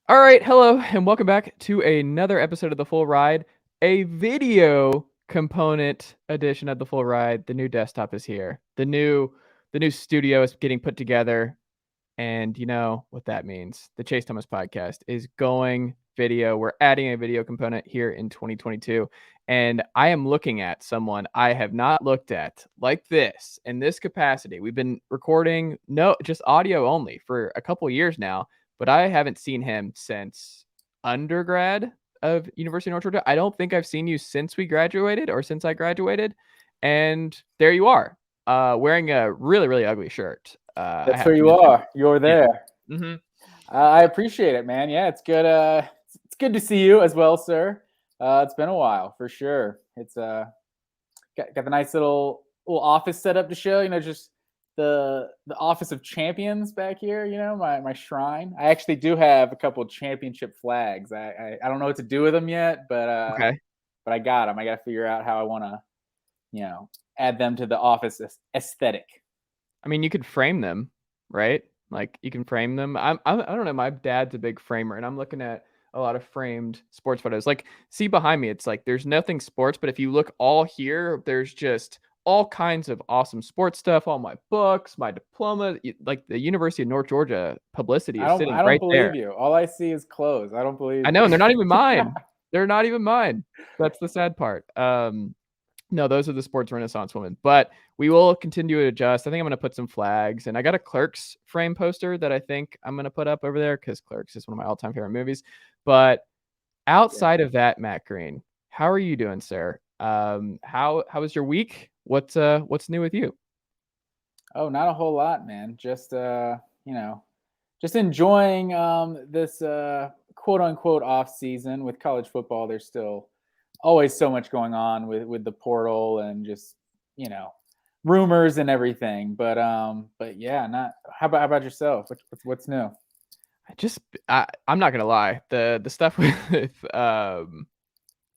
All right, hello, and welcome back to another episode of The Full Ride, a video component edition of The Full Ride. The new desktop is here. The new studio is getting put together, and you know what that means. The Chase Thomas podcast is going video. We're adding a video component here in 2022, and I am looking at someone I have not looked at like this in this capacity. We've been recording just audio only for a couple years now, but I haven't seen him since undergrad of University of North Georgia. I don't think I've seen you since we graduated or since I graduated, and there you are, wearing a really, really ugly shirt. I That's have where to you mention. are. You're Yeah. there. Mhm. I appreciate it, man. Yeah, it's good. It's good to see you as well, sir. It's been a while for sure. It's got the nice little office set up to show. Just the office of champions back here. My shrine. I actually do have a couple of championship flags. I don't know what to do with them yet, Okay. but I got them. I got to figure out how I want to add them to the office aesthetic. I mean, you could frame them, right? Like, you can frame them. I don't know, my dad's a big framer, and I'm looking at a lot of framed sports photos. Like, see behind me, it's like there's nothing sports, but if you look all here, there's just all kinds of awesome sports stuff, all my books, my diploma, like the University of North Georgia publicity I is don't sitting I don't right believe there. you. All I see is clothes. I don't believe I know, and they're you. not even mine. They're not even mine. That's the sad part. No, those are the sports renaissance women, but we will continue to adjust. I think I'm going to put some flags, and I got a Clerks frame poster that I think I'm going to put up over there because Clerks is one of my all-time favorite movies. But outside of that, Matt Green, how are you doing, sir? How was your week? What's new with you? Oh, not a whole lot, man. Just enjoying this quote unquote off season with college football. There's still always so much going on with the portal and just you know rumors and everything. But yeah, not. How about yourself? What's new? I'm not gonna lie, the stuff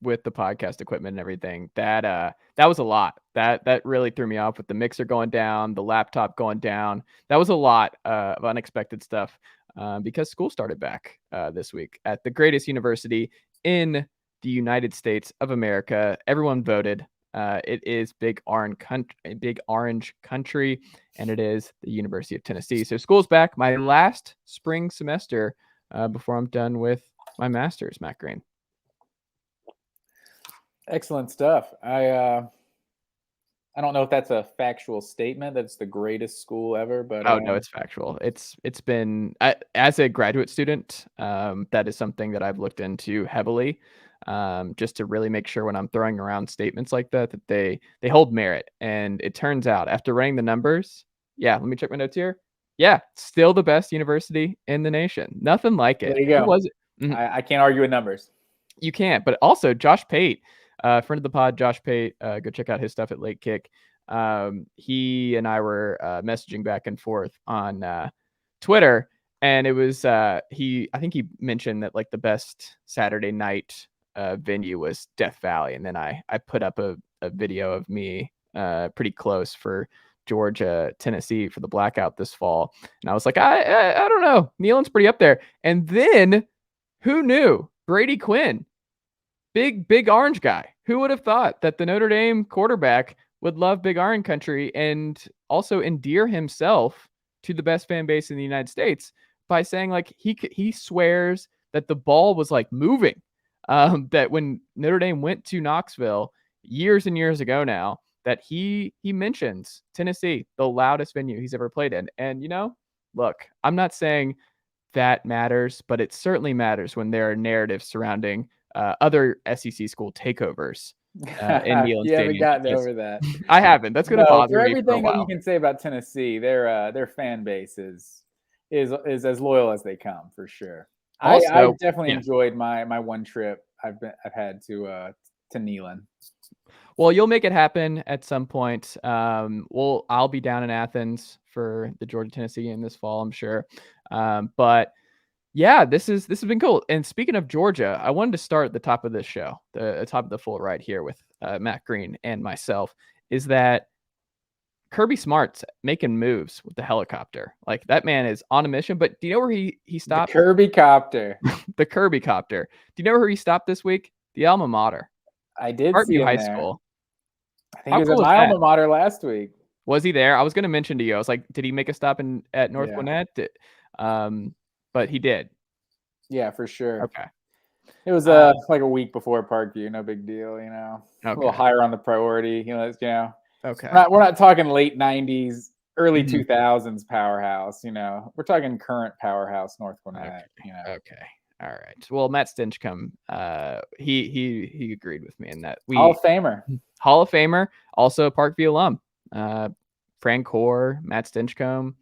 with the podcast equipment and everything, that was a lot. That really threw me off with the mixer going down, the laptop going down. That was a lot of unexpected stuff because school started back this week at the greatest university in the United States of America. Everyone voted. It is Big Orange Country, and it is the University of Tennessee. So school's back. My last spring semester before I'm done with my master's, Matt Green. Excellent stuff. I don't know if that's a factual statement that it's the greatest school ever, but Oh, no, it's factual. It's been as a graduate student, that is something that I've looked into heavily, just to really make sure when I'm throwing around statements like that, that they hold merit. And it turns out after running the numbers, yeah, let me check my notes here. Yeah, still the best university in the nation. Nothing like it. there you Who go. was it? Mhm. I can't argue with numbers. You can't. But also Josh Pate, friend of the pod, Josh Pate, go check out his stuff at Late Kick. He and I were messaging back and forth on Twitter, and it was I think he mentioned that like the best Saturday night venue was Death Valley, and then I put up a video of me pretty close for Georgia, Tennessee for the blackout this fall, and I was like, I don't know, Neyland's pretty up there, and then who knew Brady Quinn, big orange guy. Who would have thought that the Notre Dame quarterback would love Big Orange Country and also endear himself to the best fan base in the United States by saying like he swears that the ball was like moving. That when Notre Dame went to Knoxville years and years ago now, that he mentions Tennessee, the loudest venue he's ever played in. And look, I'm not saying that matters, but it certainly matters when there are narratives surrounding other SEC school takeovers in Neyland You haven't Stadium gotten because over that. I haven't. That's going to No, bother for me for a everything that you while. can say about Tennessee, their fan base is as loyal as they come for sure. I've Also, definitely yeah. enjoyed my one trip I've had to Neyland. Well, you'll make it happen at some point. I'll be down in Athens for the Georgia Tennessee game this fall, I'm sure. But yeah, this has been cool. And speaking of Georgia, I wanted to start at the top of this show, the top of the full ride here with Matt Green and myself, is that Kirby Smart's making moves with the helicopter. Like, that man is on a mission. But do you know where he stopped? The Kirby copter. The Kirby copter. Do you know where he stopped this week? The alma mater, I did see Parkview him High there. School. I think How he was cool at is my that? alma mater last week. Was he there? I was going to mention to you. I was like, did he make a stop at North Gwinnett? But he did. Yeah, for sure. Okay. It was like a week before Parkview. No big deal, you know. Okay. A little higher on the priority, you know. Okay. We're not talking late 90s, early Mhm. 2000s powerhouse, you know. We're talking current powerhouse North Gwinnett, you know. Okay. All right. Well, Matt Stinchcomb, he agreed with me in that Hall of Famer. Hall of Famer, also a Parkview alum. Fran Core, Matt Stinchcomb,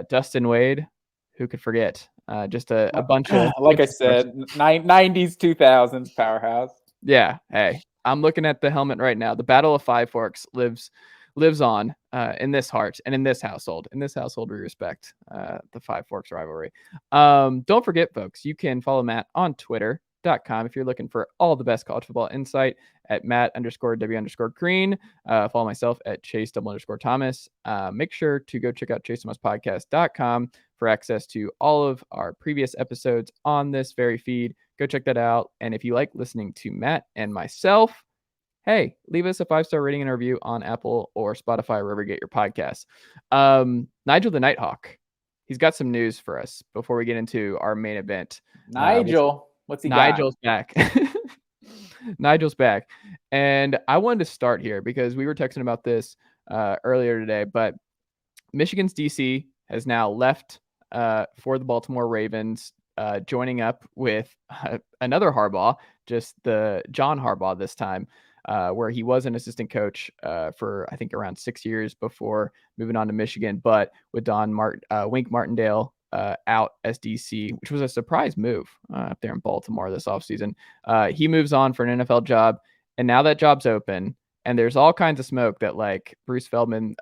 Dustin Wade, who could forget? Just a bunch of, like I said, 90s, 2000s powerhouse. Yeah. Hey, I'm looking at the helmet right now. The Battle of Five Forks lives on in this heart and in this household. In this household, we respect the Five Forks rivalry. Don't forget, folks, you can follow Matt on Twitter.com if you're looking for all the best college football insight at Matt_W_Green. Follow myself at Chase_Thomas. Make sure to go check out ChaseThomasPodcast.com for access to all of our previous episodes on this very feed. Go check that out. And if you like listening to Matt and myself, hey, leave us a 5-star rating and a review on Apple or Spotify, wherever you get your podcasts. Nigel the Nighthawk, he's got some news for us before we get into our main event. Nigel, what's he Nigel's got? back. Nigel's back. And I wanted to start here because we were texting about this earlier today, but Michigan's DC has now left for the Baltimore Ravens, joining up with another Harbaugh, just the John Harbaugh this time, where he was an assistant coach for, I think, around 6 years before moving on to Michigan, but with Wink Martindale out as DC, which was a surprise move up there in Baltimore this offseason. He moves on for an NFL job, and now that job's open, and there's all kinds of smoke that, like, Bruce Feldman,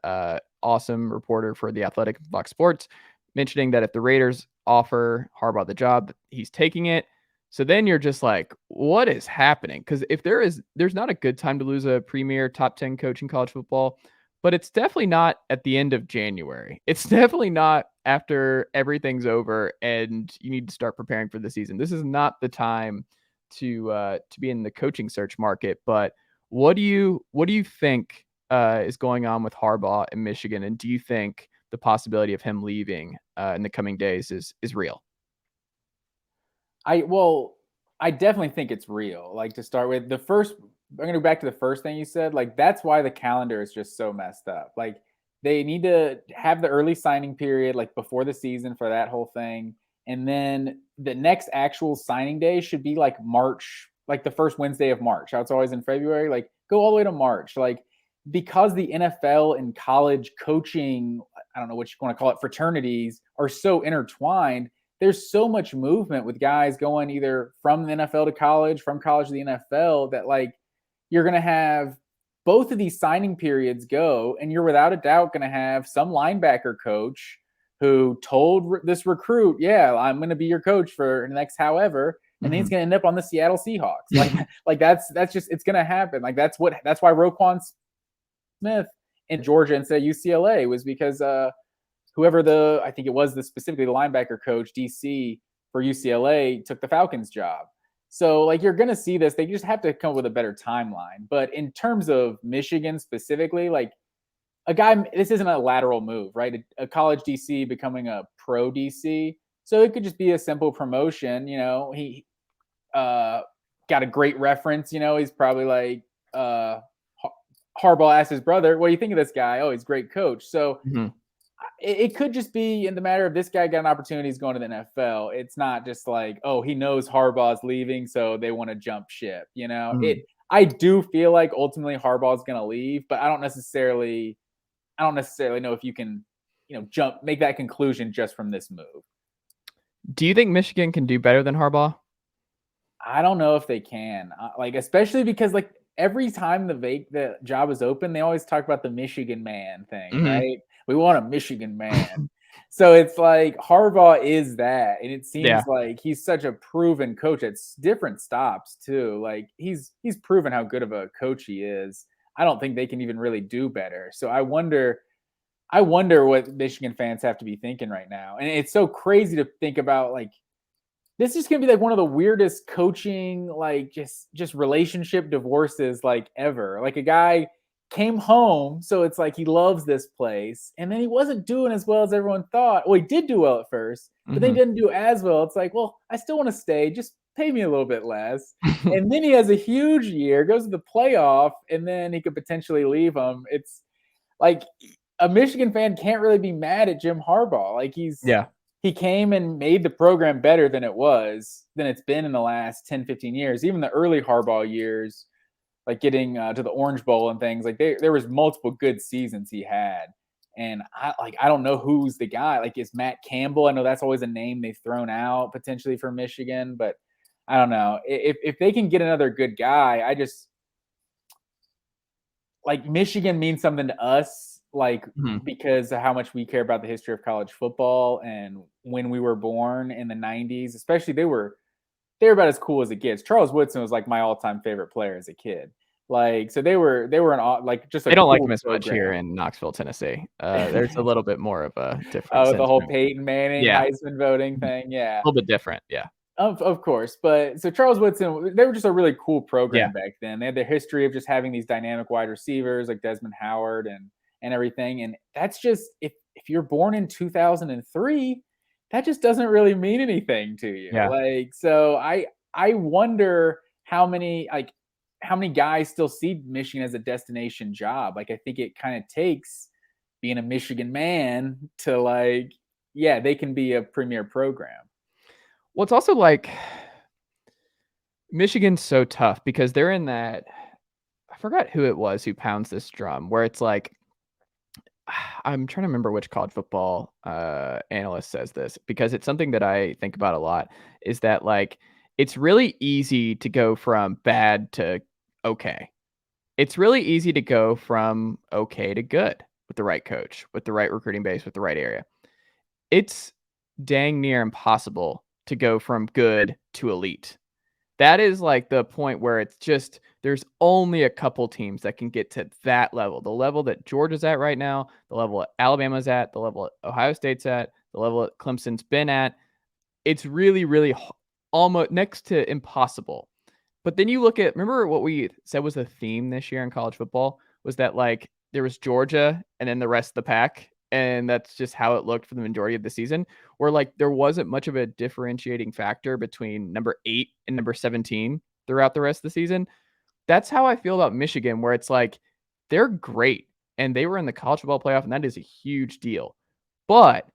awesome reporter for The Athletic, Fox Sports, mentioning that if the Raiders offer Harbaugh the job, he's taking it. So then you're just like, what is happening? Because if there's not a good time to lose a premier top 10 coach in college football, but it's definitely not at the end of January. It's definitely not after everything's over and you need to start preparing for the season. This is not the time to be in the coaching search market. But what do you think is going on with Harbaugh in Michigan, and do you think the possibility of him leaving in the coming days is real? I definitely think it's real. Like, to start with, I'm going to go back to the first thing you said. Like, that's why the calendar is just so messed up. Like, they need to have the early signing period, like, before the season for that whole thing. And then the next actual signing day should be like March, like the first Wednesday of March. How it's always in February. Like, go all the way to March. Like, because the NFL and college coaching, I don't know what you want to call it, fraternities are so intertwined, there's so much movement with guys going either from the NFL to college, from college to the NFL, that, like, you're going to have both of these signing periods go, and you're without a doubt going to have some linebacker coach who told this recruit, yeah, I'm going to be your coach for the next however, and then he's going to end up on the Seattle Seahawks. Like that's just, it's going to happen. Like, that's why Roquan Smith in Georgia instead of UCLA was because whoever I think it was specifically the linebacker coach, DC, for UCLA, took the Falcons job. So, like, you're going to see this. They just have to come up with a better timeline. But in terms of Michigan specifically, like, this isn't a lateral move, right? A college DC becoming a pro DC. So it could just be a simple promotion. You know, he got a great reference. You know, he's probably like, Harbaugh asked his brother, what do you think of this guy? Oh, he's a great coach. So it could just be in the matter of this guy got an opportunity, he's going to the NFL. It's not just like, oh, he knows Harbaugh's leaving, so they want to jump ship. You know, I do feel like ultimately Harbaugh's going to leave, but I don't necessarily know if you can, make that conclusion just from this move. Do you think Michigan can do better than Harbaugh? I don't know if they can, especially because, like, every time the job is open, they always talk about the Michigan man thing, right? We want a Michigan man. So it's like Harbaugh is that, and it seems like he's such a proven coach at different stops too. Like, he's proven how good of a coach he is. I don't think they can even really do better. So I wonder I wonder what Michigan fans have to be thinking right now. And it's so crazy to think about, like, this is going to be like one of the weirdest coaching, like just relationship divorces like ever. Like, a guy came home, so it's like he loves this place, and then he wasn't doing as well as everyone thought. Well, he did do well at first, but then he didn't do as well. It's like, well, I still want to stay. Just pay me a little bit less. And then he has a huge year, goes to the playoff, and then he could potentially leave them. It's like, a Michigan fan can't really be mad at Jim Harbaugh. Like, Yeah. he came and made the program better than it's been in the last 10, 15 years. Even the early Harbaugh years, like getting to the Orange Bowl and things, like there was multiple good seasons he had. And I don't know who's the guy. Like, is Matt Campbell? I know that's always a name they've thrown out potentially for Michigan, but I don't know. If they can get another good guy, like, Michigan means something to us, like, because of how much we care about the history of college football. And when we were born in the 90s, especially, they were about as cool as it gets. Charles Woodson was like my all-time favorite player as a kid. Like, so they were like just a They don't cool like him as much program. here in Knoxville, Tennessee. There's a little bit more of a difference. Oh, the whole Peyton Manning Yeah. Heisman voting thing. Yeah. A little bit different. Yeah. Of course. But so Charles Woodson, they were just a really cool program Yeah. back then. They had the history of just having these dynamic wide receivers like Desmond Howard and everything. And that's just, if you're born in 2003, that just doesn't really mean anything to you. Yeah. Like, so I wonder how many guys still see Michigan as a destination job. Like, I think it kind of takes being a Michigan man to, like, yeah, they can be a premier program. Well, it's also like Michigan's so tough because they're in that, I forgot who it was who pounds this drum, where it's like, I'm trying to remember which college football analyst says this, because it's something that I think about a lot, is that, like, it's really easy to go from bad to okay. It's really easy to go from okay to good with the right coach, with the right recruiting base, with the right area. It's dang near impossible to go from good to elite. That is like the point where it's just, there's only a couple teams that can get to that level. The level that Georgia's at right now, the level that Alabama's at, the level that Ohio State's at, the level that Clemson's been at. It's really, really almost next to impossible. But then you look at, remember what we said was the theme this year in college football was that, like, there was Georgia and then the rest of the pack. And that's just how it looked for the majority of the season, where, like, there wasn't much of a differentiating factor between number 8 and number 17 throughout the rest of the season. That's how I feel about Michigan, where it's like, they're great and they were in the college football playoff, and that is a huge deal. But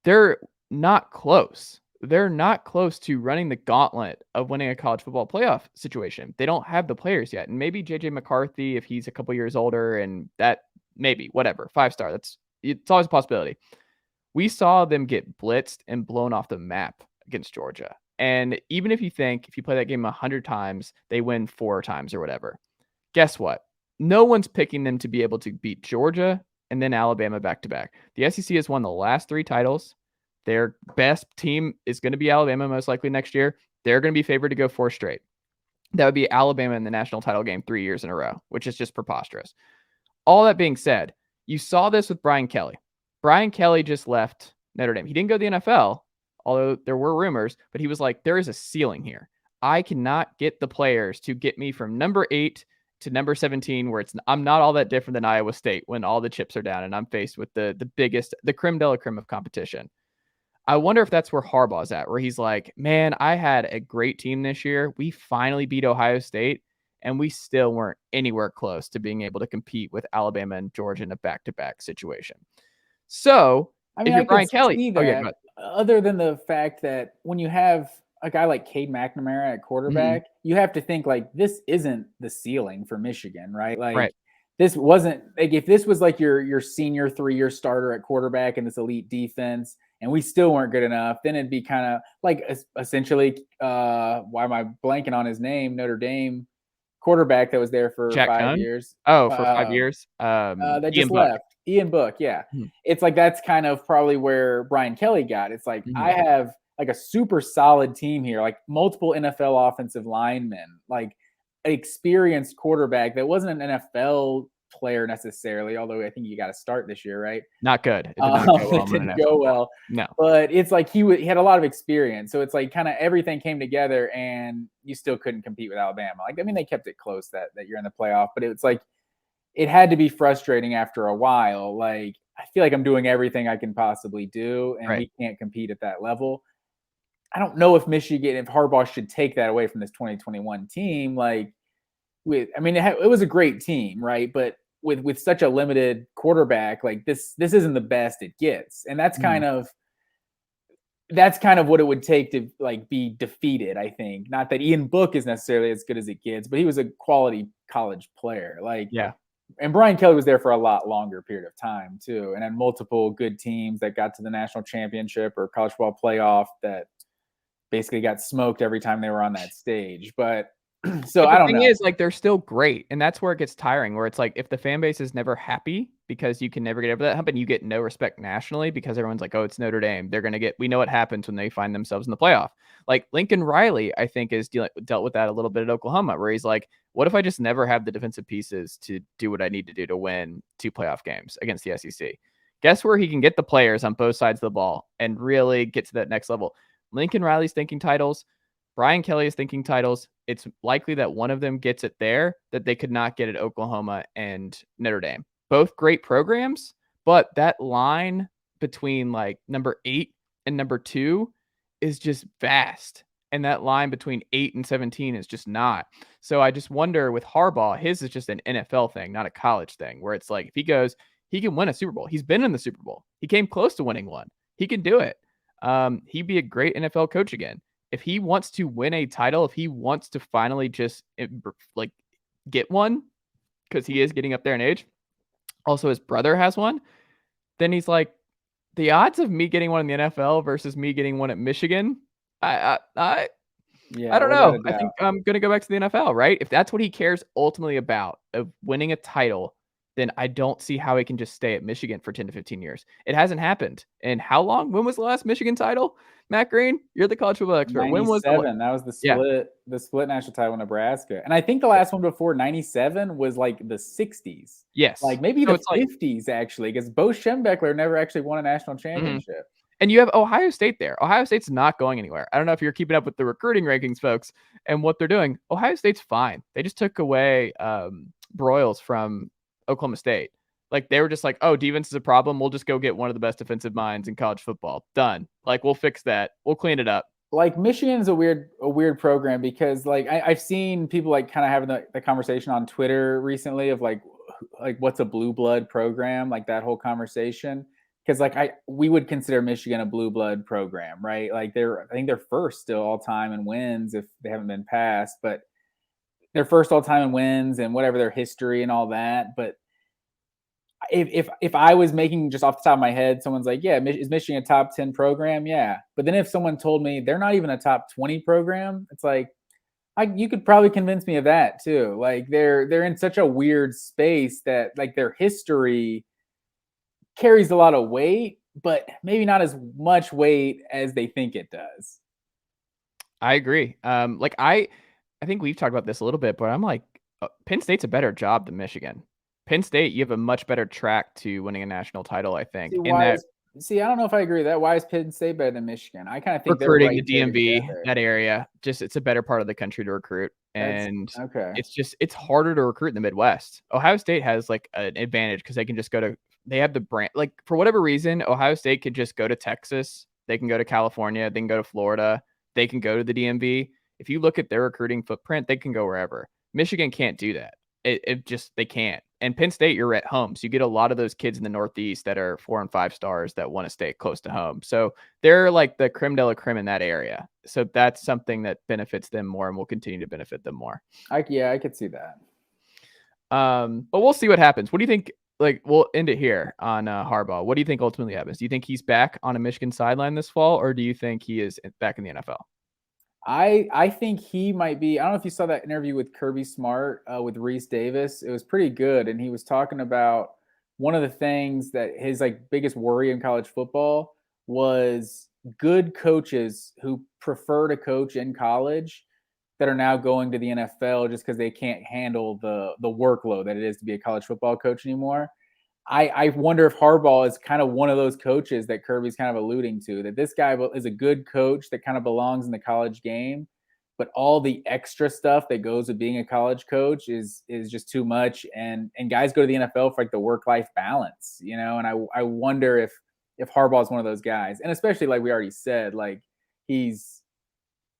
they're not close. They're not close to running the gauntlet of winning a college football playoff situation. They don't have the players yet. And maybe JJ McCarthy, if he's a couple years older, and that maybe whatever, 5-star, it's always a possibility. We saw them get blitzed and blown off the map against Georgia. And even if you think, if you play that game 100 times, they win 4 times or whatever, guess what? No one's picking them to be able to beat Georgia and then Alabama back to back. The SEC has won the last 3 titles. Their best team is going to be Alabama most likely next year. They're going to be favored to go 4 straight. That would be Alabama in the national title game 3 years in a row, which is just preposterous. All that being said, you saw this with Brian Kelly. Brian Kelly just left Notre Dame. He didn't go to the NFL, although there were rumors, but he was like, there is a ceiling here. I cannot get the players to get me from number 8 to number 17, where I'm not all that different than Iowa State when all the chips are down and I'm faced with the biggest, the creme de la creme of competition. I wonder if that's where Harbaugh's at, where he's like, man, I had a great team this year. We finally beat Ohio State, and we still weren't anywhere close to being able to compete with Alabama and Georgia in a back-to-back situation. So, I mean, if you're I Brian could Kelly, see oh yeah, that, other than the fact that when you have a guy like Cade McNamara at quarterback, you have to think, like, this isn't the ceiling for Michigan, right? Like, right. This wasn't, like, if this was like your senior 3-year starter at quarterback in this elite defense, and we still weren't good enough, then it'd be kind of like essentially, why am I blanking on his name? Notre Dame quarterback that was there for Jack 5 Cohn? years. Oh, for 5 years. That Ian just Book. left. Ian Book, yeah. Mm-hmm. It's like that's kind of probably where Brian Kelly got. It's like, Mm-hmm. I have like a super solid team here, like multiple NFL offensive linemen, like an experienced quarterback that wasn't an NFL player necessarily, although I think you got to start this year, right? Not good. It did not go well It in didn't NFL go football. well. No. But it's like he had a lot of experience. So it's like kind of everything came together and you still couldn't compete with Alabama. Like, I mean, they kept it close that year in the playoff, but it's like it had to be frustrating after a while. Like, I feel like I'm doing everything I can possibly do, and Right. we can't compete at that level. I don't know if Harbaugh should take that away from this 2021 team. Like, it was a great team, right? But with such a limited quarterback, like this isn't the best it gets, and that's kind of what it would take to like be defeated. I think not that Ian Book is necessarily as good as it gets, but he was a quality college player. Like, Yeah. And Brian Kelly was there for a lot longer period of time too, and had multiple good teams that got to the national championship or college football playoff that basically got smoked every time they were on that stage. But so I don't know. The thing is, like, they're still great, and that's where it gets tiring, where it's like, if the fan base is never happy because you can never get over that hump and you get no respect nationally because everyone's like, "Oh, it's Notre Dame. They're gonna get." We know what happens when they find themselves in the playoff. Like, Lincoln Riley, I think, is dealt with that a little bit at Oklahoma, where he's like, "What if I just never have the defensive pieces to do what I need to do to win 2 playoff games against the SEC?" Guess where he can get the players on both sides of the ball and really get to that next level? Lincoln Riley's thinking titles. Brian Kelly is thinking titles. It's likely that one of them gets it there that they could not get at Oklahoma and Notre Dame. Both great programs, but that line between like number 8 and number 2 is just vast. And that line between 8 and 17 is just not. So I just wonder with Harbaugh, his is just an NFL thing, not a college thing, where it's like if he goes, he can win a Super Bowl. He's been in the Super Bowl. He came close to winning one. He can do it. He'd be a great NFL coach again. If he wants to win a title, if he wants to finally just like get one, because he is getting up there in age, also his brother has one, then he's like, the odds of me getting one in the NFL versus me getting one at Michigan, I don't know. I think I'm gonna go back to the NFL, right? If that's what he cares ultimately about, of winning a title, then I don't see how he can just stay at Michigan for 10 to 15 years. It hasn't happened. And how long? When was the last Michigan title? Matt Green, you're the college football expert. When was the 97? That was the split national title in Nebraska. And I think the last one before 97 was like the 60s. Yes. Like maybe the 50s actually, because Bo Schembechler never actually won a national championship. And you have Ohio State there. Ohio State's not going anywhere. I don't know if you're keeping up with the recruiting rankings, folks, and what they're doing. Ohio State's fine. They just took away Broyles from Oklahoma State. Like they were just like, oh, defense is a problem. We'll just go get one of the best defensive minds in college football. Done. Like we'll fix that. We'll clean it up. Like Michigan's a weird program because like I've seen people like kind of having the conversation on Twitter recently of like what's a blue blood program, like that whole conversation. Because like we would consider Michigan a blue blood program, right? Like I think they're first still all time in wins if they haven't been passed, but they're first all time in wins and whatever their history and all that. But if I was making just off the top of my head, someone's like, yeah, is Michigan a top 10 program? Yeah. But then if someone told me they're not even a top 20 program, it's like, you could probably convince me of that too. Like they're in such a weird space that like their history carries a lot of weight, but maybe not as much weight as they think it does. I agree. Like I think we've talked about this a little bit, but I'm like, Penn State's a better job than Michigan. Penn State, you have a much better track to winning a national title, I think. I don't know if I agree with that. Why is Penn State better than Michigan? I kind of think recruiting they're right the DMV, that area. Just it's a better part of the country to recruit. And it's harder to recruit in the Midwest. Ohio State has like an advantage because they can just they have the brand. Like for whatever reason, Ohio State could just go to Texas. They can go to California. They can go to Florida. They can go to the DMV. If you look at their recruiting footprint, they can go wherever. Michigan can't do that. They can't. And Penn State, you're at home. So you get a lot of those kids in the Northeast that are 4 and 5 stars that want to stay close to home. So they're like the creme de la creme in that area. So that's something that benefits them more and will continue to benefit them more. I could see that. But we'll see what happens. What do you think? Like, we'll end it here on Harbaugh. What do you think ultimately happens? Do you think he's back on a Michigan sideline this fall, or do you think he is back in the NFL? I think he might be. I don't know if you saw that interview with Kirby Smart with Reese Davis. It was pretty good, and he was talking about one of the things that his like biggest worry in college football was good coaches who prefer to coach in college that are now going to the NFL just because they can't handle the workload that it is to be a college football coach anymore. I wonder if Harbaugh is kind of one of those coaches that Kirby's kind of alluding to, that this guy is a good coach that kind of belongs in the college game, but all the extra stuff that goes with being a college coach is just too much. And guys go to the NFL for like the work-life balance, you know. And I wonder if Harbaugh is one of those guys, and especially like we already said, like he's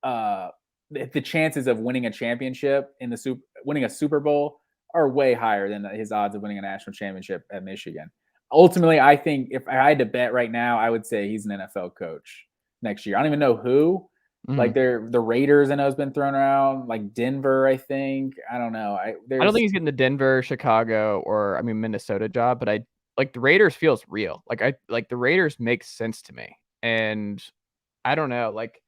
the chances of winning a championship in the winning a Super Bowl are way higher than his odds of winning a national championship at Michigan. Ultimately, I think if I had to bet right now, I would say he's an NFL coach next year. I don't even know who. Like the Raiders, I know has been thrown around. Like Denver, I think. I don't know. I don't think he's getting the Denver, Chicago, or Minnesota job, but I like the Raiders feels real. Like the Raiders make sense to me, and I don't know, like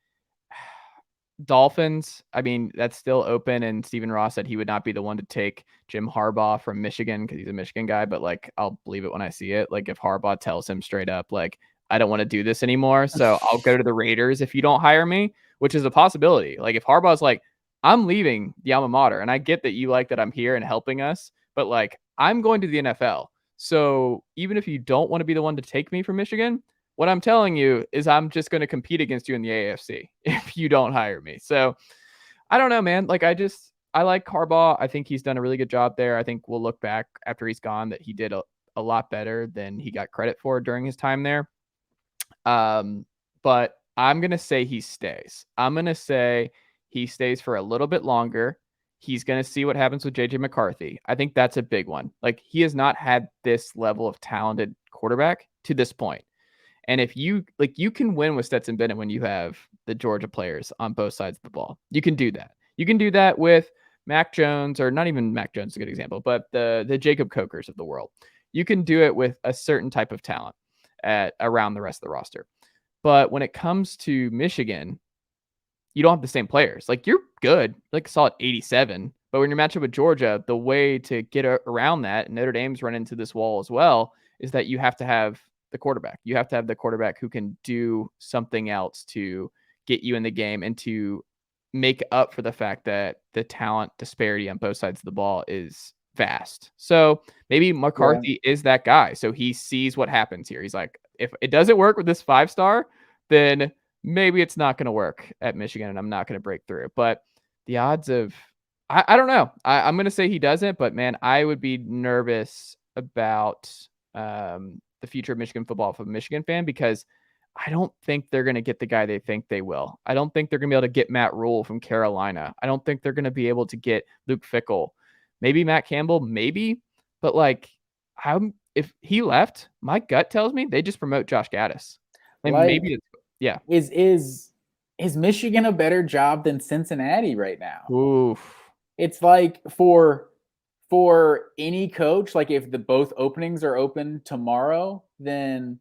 Dolphins, I mean, that's still open, and Stephen Ross said he would not be the one to take Jim Harbaugh from Michigan because he's a Michigan guy, but, like, I'll believe it when I see it. Like, if Harbaugh tells him straight up, like, "I don't wanna do this anymore, so I'll go to the Raiders if you don't hire me," which is a possibility. Like, if Harbaugh's like, "I'm leaving the alma mater, and I get that you like that I'm here and helping us, but, like, I'm going to the NFL. So even if you don't wanna be the one to take me from Michigan, what I'm telling you is I'm just going to compete against you in the AFC if you don't hire me." So I don't know, man. Like I like Harbaugh. I think he's done a really good job there. I think we'll look back after he's gone that he did a lot better than he got credit for during his time there. But I'm going to say he stays. I'm going to say he stays for a little bit longer. He's going to see what happens with JJ McCarthy. I think that's a big one. Like he has not had this level of talented quarterback to this point. And if you you can win with Stetson Bennett when you have the Georgia players on both sides of the ball. You can do that. You can do that with Mac Jones, or not even Mac Jones is a good example, but the Jacob Cokers of the world. You can do it with a certain type of talent around the rest of the roster. But when it comes to Michigan, you don't have the same players. Like you're good, like solid 87. But when you're matched up with Georgia, the way to get around that, and Notre Dame's run into this wall as well, is that you have to have the quarterback. You have to have the quarterback who can do something else to get you in the game and to make up for the fact that the talent disparity on both sides of the ball is vast. So maybe McCarthy is that guy. So he sees what happens here. He's like, if it doesn't work with this 5-star, then maybe it's not going to work at Michigan and I'm not going to break through. But the odds of, I don't know. I'm going to say he doesn't, but man, I would be nervous about the future of Michigan football if I'm a Michigan fan, because I don't think they're going to get the guy they think they will. I don't think they're going to be able to get Matt Rule from Carolina. I don't think they're going to be able to get Luke Fickell. Maybe Matt Campbell, maybe. But like, if he left, my gut tells me they just promote Josh Gaddis. And like, maybe it's, yeah. Is Michigan a better job than Cincinnati right now? Oof. It's like for any coach, like if the both openings are open tomorrow, then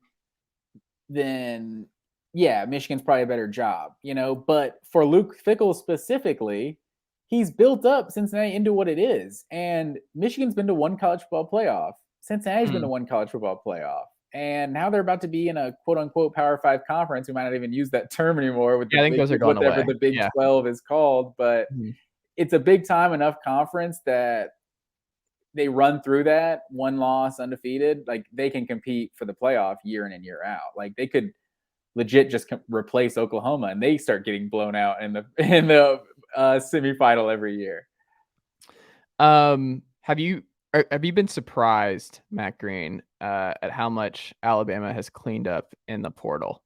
yeah, Michigan's probably a better job, you know. But for Luke Fickell specifically, he's built up Cincinnati into what it is. And Michigan's been to one college football playoff. Cincinnati's been to one college football playoff. And now they're about to be in a quote unquote Power 5 conference. We might not even use that term anymore with I think those are going whatever away. the Big 12 is called. But it's a big time enough conference that they run through that one loss undefeated. Like they can compete for the playoff year in and year out. Like they could legit just replace Oklahoma and they start getting blown out in the semifinal every year. Have you been surprised, Matt Green, at how much Alabama has cleaned up in the portal?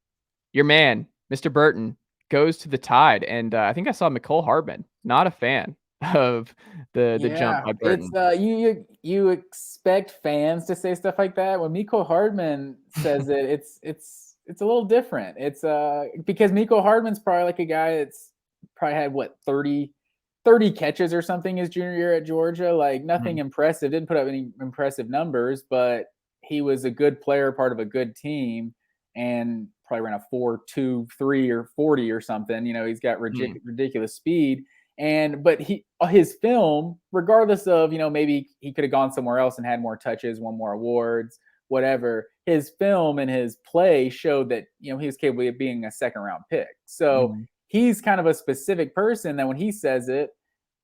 Your man, Mr. Burton, goes to the Tide, and I think I saw Mecole Hardman. Not a fan of the jump by Burton. It's you expect fans to say stuff like that. When Mecole Hardman says it, it's a little different. It's because Mecole Hardman's probably like a guy that's probably had what 30 catches or something his junior year at Georgia. Like nothing impressive. Didn't put up any impressive numbers, but he was a good player, part of a good team, and probably ran a 4.23 or 40 or something. You know, he's got ridiculous speed. But his film, regardless of, you know, maybe he could have gone somewhere else and had more touches, won more awards, whatever, his film and his play showed that, you know, he was capable of being a second round pick. So he's kind of a specific person that when he says it,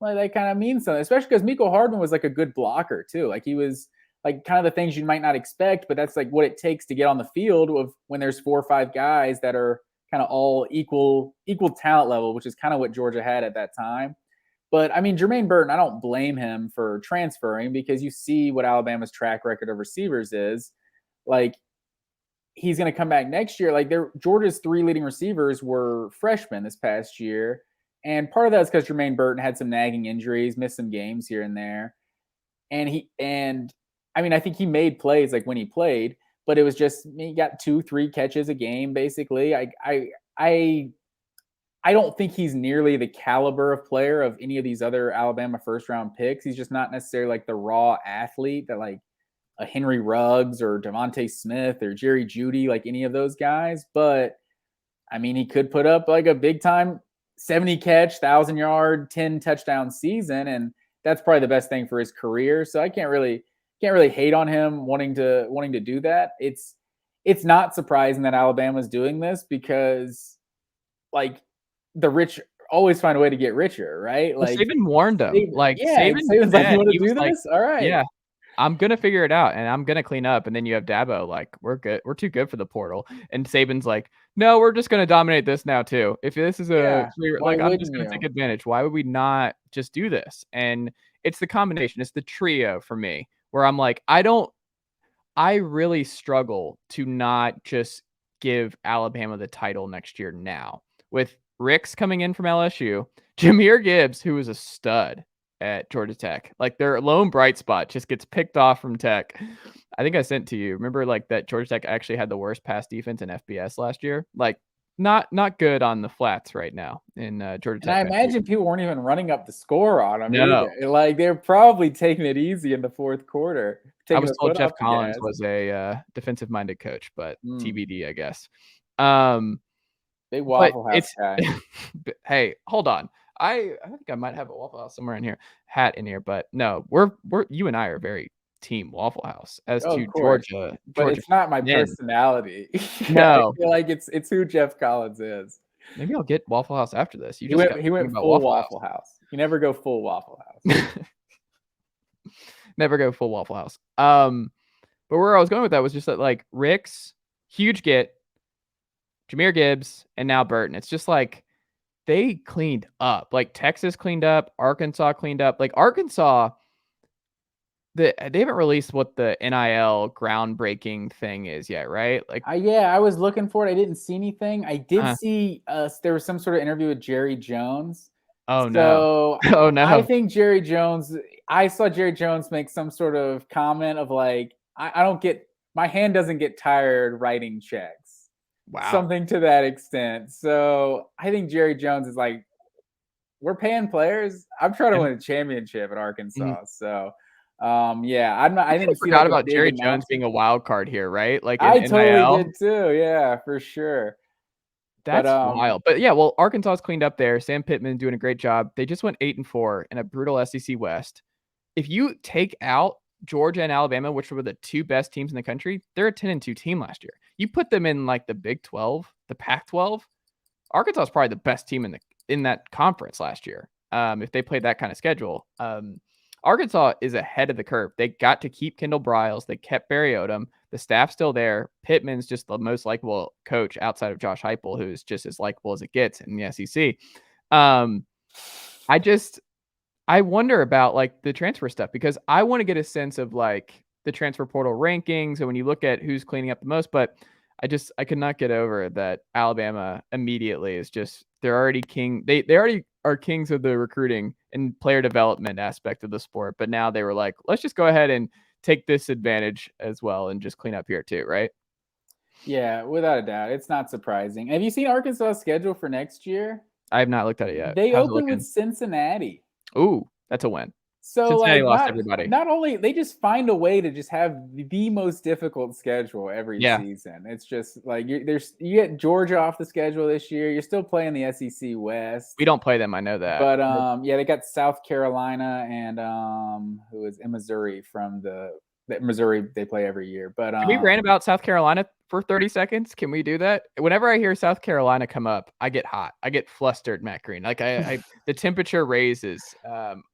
like that kind of means something. Especially because Miko Hardman was like a good blocker too. Like he was like kind of the things you might not expect, but that's like what it takes to get on the field of when there's 4 or 5 guys that are kind of all equal talent level, which is kind of what Georgia had at that time. But I mean, Jermaine Burton, I don't blame him for transferring because you see what Alabama's track record of receivers is. Like he's going to come back next year. Like Georgia's 3 leading receivers were freshmen this past year. And part of that is because Jermaine Burton had some nagging injuries, missed some games here and there. And I mean, I think he made plays like when he played, but it was just he got 2-3 catches a game basically. I don't think he's nearly the caliber of player of any of these other Alabama first round picks. He's just not necessarily like the raw athlete that like a Henry Ruggs or Devontae Smith or Jerry Jeudy, like any of those guys. But I mean, he could put up like a big time 70 catch, 1,000-yard, 10 touchdown season, and that's probably the best thing for his career. So I can't really hate on him wanting to do that. It's not surprising that Alabama's doing this because like the rich always find a way to get richer, right? Well, like Saban warned him. Like Saban's Saban like, said, you want he to was do like, this? All right. yeah, I'm gonna figure it out and I'm gonna clean up. And then you have Dabo like, we're good, we're too good for the portal. And Saban's like, no, we're just gonna dominate this now too. If this is Why I'm just wouldn't gonna you? take advantage. Why would we not just do this? And it's the combination, it's the trio for me where I'm like, I really struggle to not just give Alabama the title next year now. With Ricks coming in from LSU, Jahmyr Gibbs, who is a stud at Georgia Tech, like their lone bright spot just gets picked off from Tech. I think I sent to you. Remember like that Georgia Tech actually had the worst pass defense in FBS last year? Like not good on the flats right now in Georgia And Tech I country. imagine people weren't even running up the score on them No. either. Like they're probably taking it easy in the fourth quarter, I taking was the told foot Jeff off the Collins gas. was a defensive-minded coach, but TBD, I guess. Big But Waffle House it's guy. hey, hold on. I think I might have a Waffle House somewhere in here, hat in here, but no, we're you and I are very team Waffle House as Oh, to of course. But Georgia it's not my men. personality. I No, feel like it's who Jeff Collins is. maybe I'll get Waffle House after this. You He just went got he thinking went about full Waffle Waffle House. You never go full Waffle House. House. Never go full Waffle House. But where I was going with that was just that like Rick's huge get, Jahmyr Gibbs, and now Burton. It's just like they cleaned up. Like Texas cleaned up, Arkansas cleaned up. Like Arkansas, they haven't released what the NIL groundbreaking thing is yet, right? Like, I was looking for it. I didn't see anything. I did uh, see there was some sort of interview with Jerry Jones. oh no, So oh I no, think Jerry Jones. I saw Jerry Jones make some sort of comment of like, I don't get my hand doesn't get tired writing checks, wow. something to that extent. So I think Jerry Jones is like, we're paying players. I'm trying to And, win a championship at mhm. Arkansas. So yeah, I'm not. I I kind didn't of see forgot like a about big Jerry Jones being announcement. a wild card here, right? Like in I totally NIL. did too. Yeah, for sure. But That's wild. But yeah, well, Arkansas's cleaned up there. Sam Pittman doing a great job. They just went 8-4 in a brutal SEC West. If you take out Georgia and Alabama, which were the 2 best teams in the country, they're a 10-2 team last year. You put them in like the Big 12, the Pac-12, Arkansas is probably the best team in that conference last year. If they played that kind of schedule, Arkansas is ahead of the curve. They got to keep Kendall Briles. They kept Barry Odom. The staff's still there. Pittman's just the most likable coach outside of Josh Heupel, who's just as likable as it gets in the SEC. Um, I wonder about like the transfer stuff because I want to get a sense of like the transfer portal rankings and when you look at who's cleaning up the most, but I could not get over that Alabama immediately is just they're already king. They already are kings of the recruiting and player development aspect of the sport, but now they were like, let's just go ahead and take this advantage as well and just clean up here too, right? yeah, without a doubt, it's not surprising. Have you seen Arkansas' schedule for next year? I have not looked at it yet. They How's it open with looking? Cincinnati. Ooh, that's a win. So Cincinnati like lost not everybody. not only they just find a way to just have the most difficult schedule every Yeah, season. It's just like you get Georgia off the schedule this year. You're still playing the SEC we West. don't play them. I know that. But yeah, they got South Carolina and who is in Missouri from the Missouri they play every year. But Can we rant about South Carolina for 30 seconds? Can we do that? Whenever I hear South Carolina come up, I get hot. I get flustered, Matt Green. Like I the temperature raises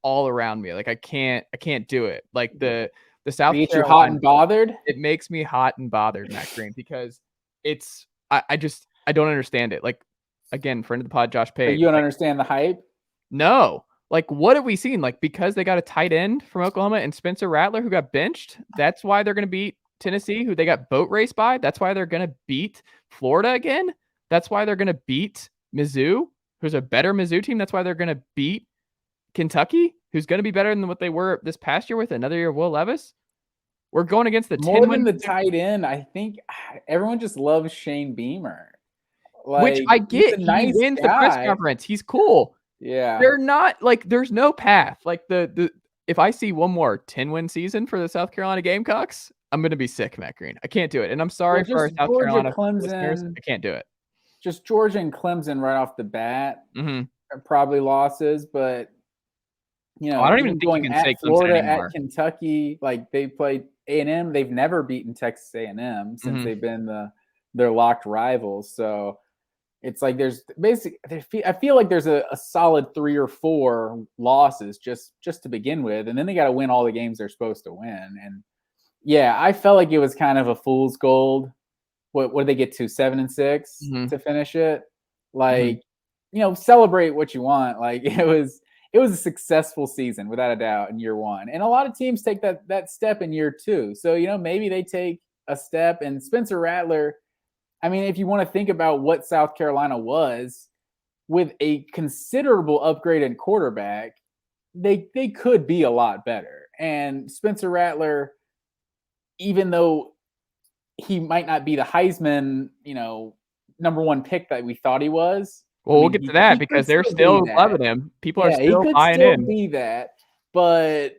all around me. Like I can't do it. Like the South they get you hot Carolina, and bothered. it makes me hot and bothered, Matt Green, because it's I don't understand it. Like again, friend of the pod, Josh But Pate. you don't Like, understand the hype. no. Like, what have we seen? Like, because they got a tight end from Oklahoma and Spencer Rattler who got benched, that's why they're going to beat Tennessee, who they got boat raced by. That's why they're going to beat Florida again. That's why they're going to beat Mizzou, who's a better Mizzou team. That's why they're going to beat Kentucky, who's going to be better than what they were this past year with another year of Will Levis. We're going against the More 10-win than the tight end, I think everyone just loves Shane Beamer. which I get. He's a nice He wins the guy. press conference. He's cool. Yeah. They're not like there's no path. Like the if I see one more 10-win season for the South Carolina Gamecocks, I'm gonna be sick, Matt Green. I can't do it. And I'm sorry for our just South Georgia, Carolina listeners. Clemson, I can't do it. just Georgia and Clemson right off the bat Mhm. are probably losses, but you know, I don't even think you going can at say Clemson Florida, anymore. at Kentucky, like they played A&M. They've never beaten Texas A&M since Mhm. they've been their locked rivals. So it's like there's I feel like there's a solid 3 or 4 losses just to begin with, and then they got to win all the games they're supposed to win. And yeah, I felt like it was kind of a fool's gold. What did they get to 7 and 6 Mhm. to finish it? Like, Mhm. you know, celebrate what you want. Like it was a successful season without a doubt in year 1, and a lot of teams take that step in year 2. So you know, maybe they take a step. And Spencer Rattler, I mean, if you want to think about what South Carolina was with a considerable upgrade in quarterback, they could be a lot better. And Spencer Rattler, even though he might not be the Heisman, you know, number 1 pick that we thought he was. Well, we'll get to that because they're still loving him. People are He still could buying still in. be that, but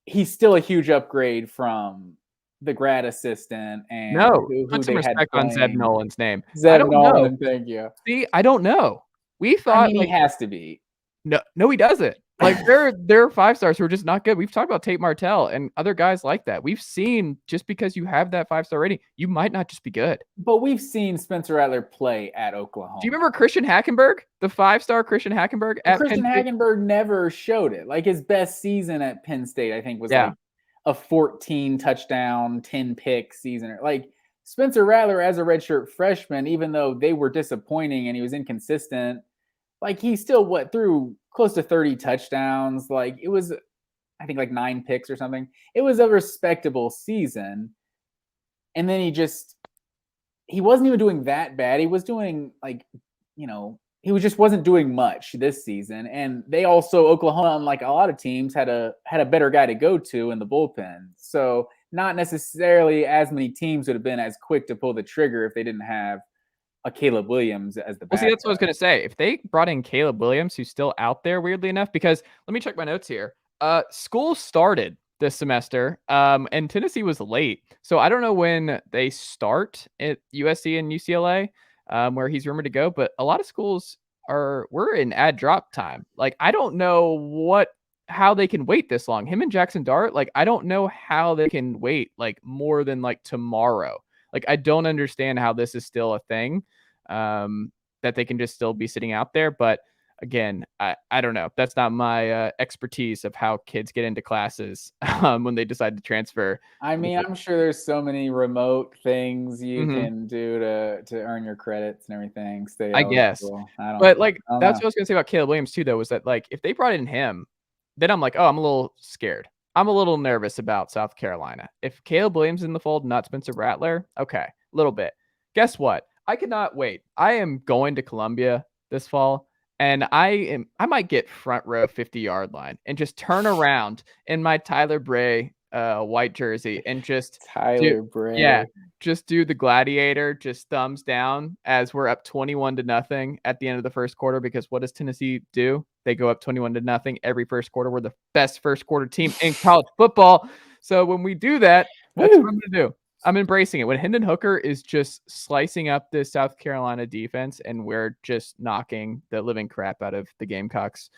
he's still a huge upgrade from the grad assistant and No, who put some they had respect on Zeb playing. Nolan's name. I Zeb don't know. Nolan, thank you. See, I don't know. We I thought mean, like he has to be. No, he doesn't. Like there are 5 stars who are just not good. We've talked about Tate Martell and other guys like that. We've seen just because you have that 5-star rating, you might not just be good. But we've seen Spencer Rattler play at Oklahoma. Do you remember Christian Hackenberg, the 5-star Christian Hackenberg at Christian Penn State? Hackenberg never showed it. Like his best season at Penn State, I think, was like a 14 touchdown, 10 pick season. Like Spencer Rattler as a redshirt freshman, even though they were disappointing and he was inconsistent, like he still threw close to 30 touchdowns. Like it was, I think, like 9 picks or something. It was a respectable season. And then he wasn't even doing that bad. He was doing like, you know, he just wasn't doing much this season. And they also, Oklahoma, unlike a lot of teams, had a better guy to go to in the bullpen. So not necessarily as many teams would have been as quick to pull the trigger if they didn't have a Caleb Williams as the backup. Well, see, that's what I was going to say. If they brought in Caleb Williams, who's still out there, weirdly enough, because let me check my notes here. School started this semester, and Tennessee was late. So I don't know when they start at USC and UCLA, where he's rumored to go, but a lot of schools we're in add drop time. Like, I don't know how they can wait this long. Him and Jackson Dart, like, I don't know how they can wait like more than like tomorrow. Like, I don't understand how this is still a thing. That they can just still be sitting out there. But again, I don't know. That's not my expertise of how kids get into classes when they decide to transfer. I mean, I'm sure there's so many remote things you can do to earn your credits and everything. Stay I guess. But like that's what I was gonna say about Caleb Williams too, though, was that like if they brought in him, then I'm like, oh, I'm a little scared. I'm a little nervous about South Carolina. If Caleb Williams in the fold, not Spencer Rattler, okay, a little bit. Guess what? I cannot wait. I am going to Columbia this fall, and I might get front row 50-yard line and just turn around in my Tyler Bray white jersey and just just do the gladiator, just thumbs down as we're up 21-0 at the end of the first quarter. Because what does Tennessee do? They go up 21-0 every first quarter. We're the best first quarter team in college football. So when we do that, that's what I'm gonna do. I'm embracing it. When Hendon Hooker is just slicing up the South Carolina defense and we're just knocking the living crap out of the Gamecocks,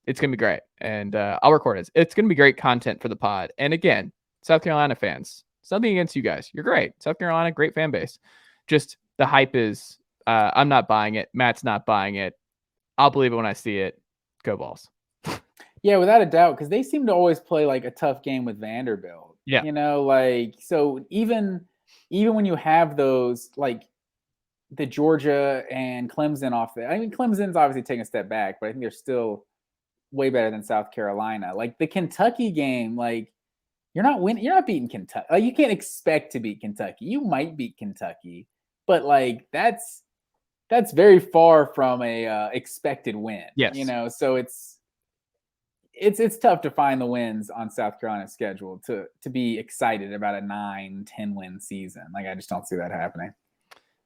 it's going to be great. And I'll record it. It's going to be great content for the pod. And again, South Carolina fans, something against you guys. You're great. South Carolina, great fan base. Just the hype is, I'm not buying it. Matt's not buying it. I'll believe it when I see it. Go Vols. Yeah, without a doubt, because they seem to always play like a tough game with Vanderbilt. Yeah. Like, so even when you have those, like the Georgia and Clemson off there. I mean, Clemson's obviously taking a step back, but I think they're still way better than South Carolina. Like the Kentucky game, like you're not beating Kentucky. Like you can't expect to beat Kentucky. You might beat Kentucky, but like that's very far from a expected win. Yes. So it's tough to find the wins on South Carolina's schedule to be excited about a 9-10 win season. Like I just don't see that happening.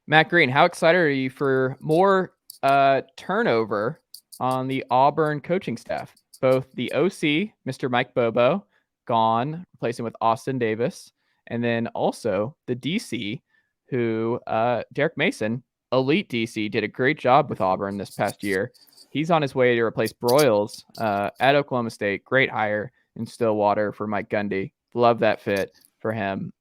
Matt Green, how excited are you for more turnover on the Auburn coaching staff? Both the OC, Mr. Mike Bobo, gone, replacing with Austin Davis, and then also the DC, who Derek Mason, elite DC, did a great job with Auburn this past year. He's on his way to replace Broyles at Oklahoma State. Great hire in Stillwater for Mike Gundy. Love that fit for him.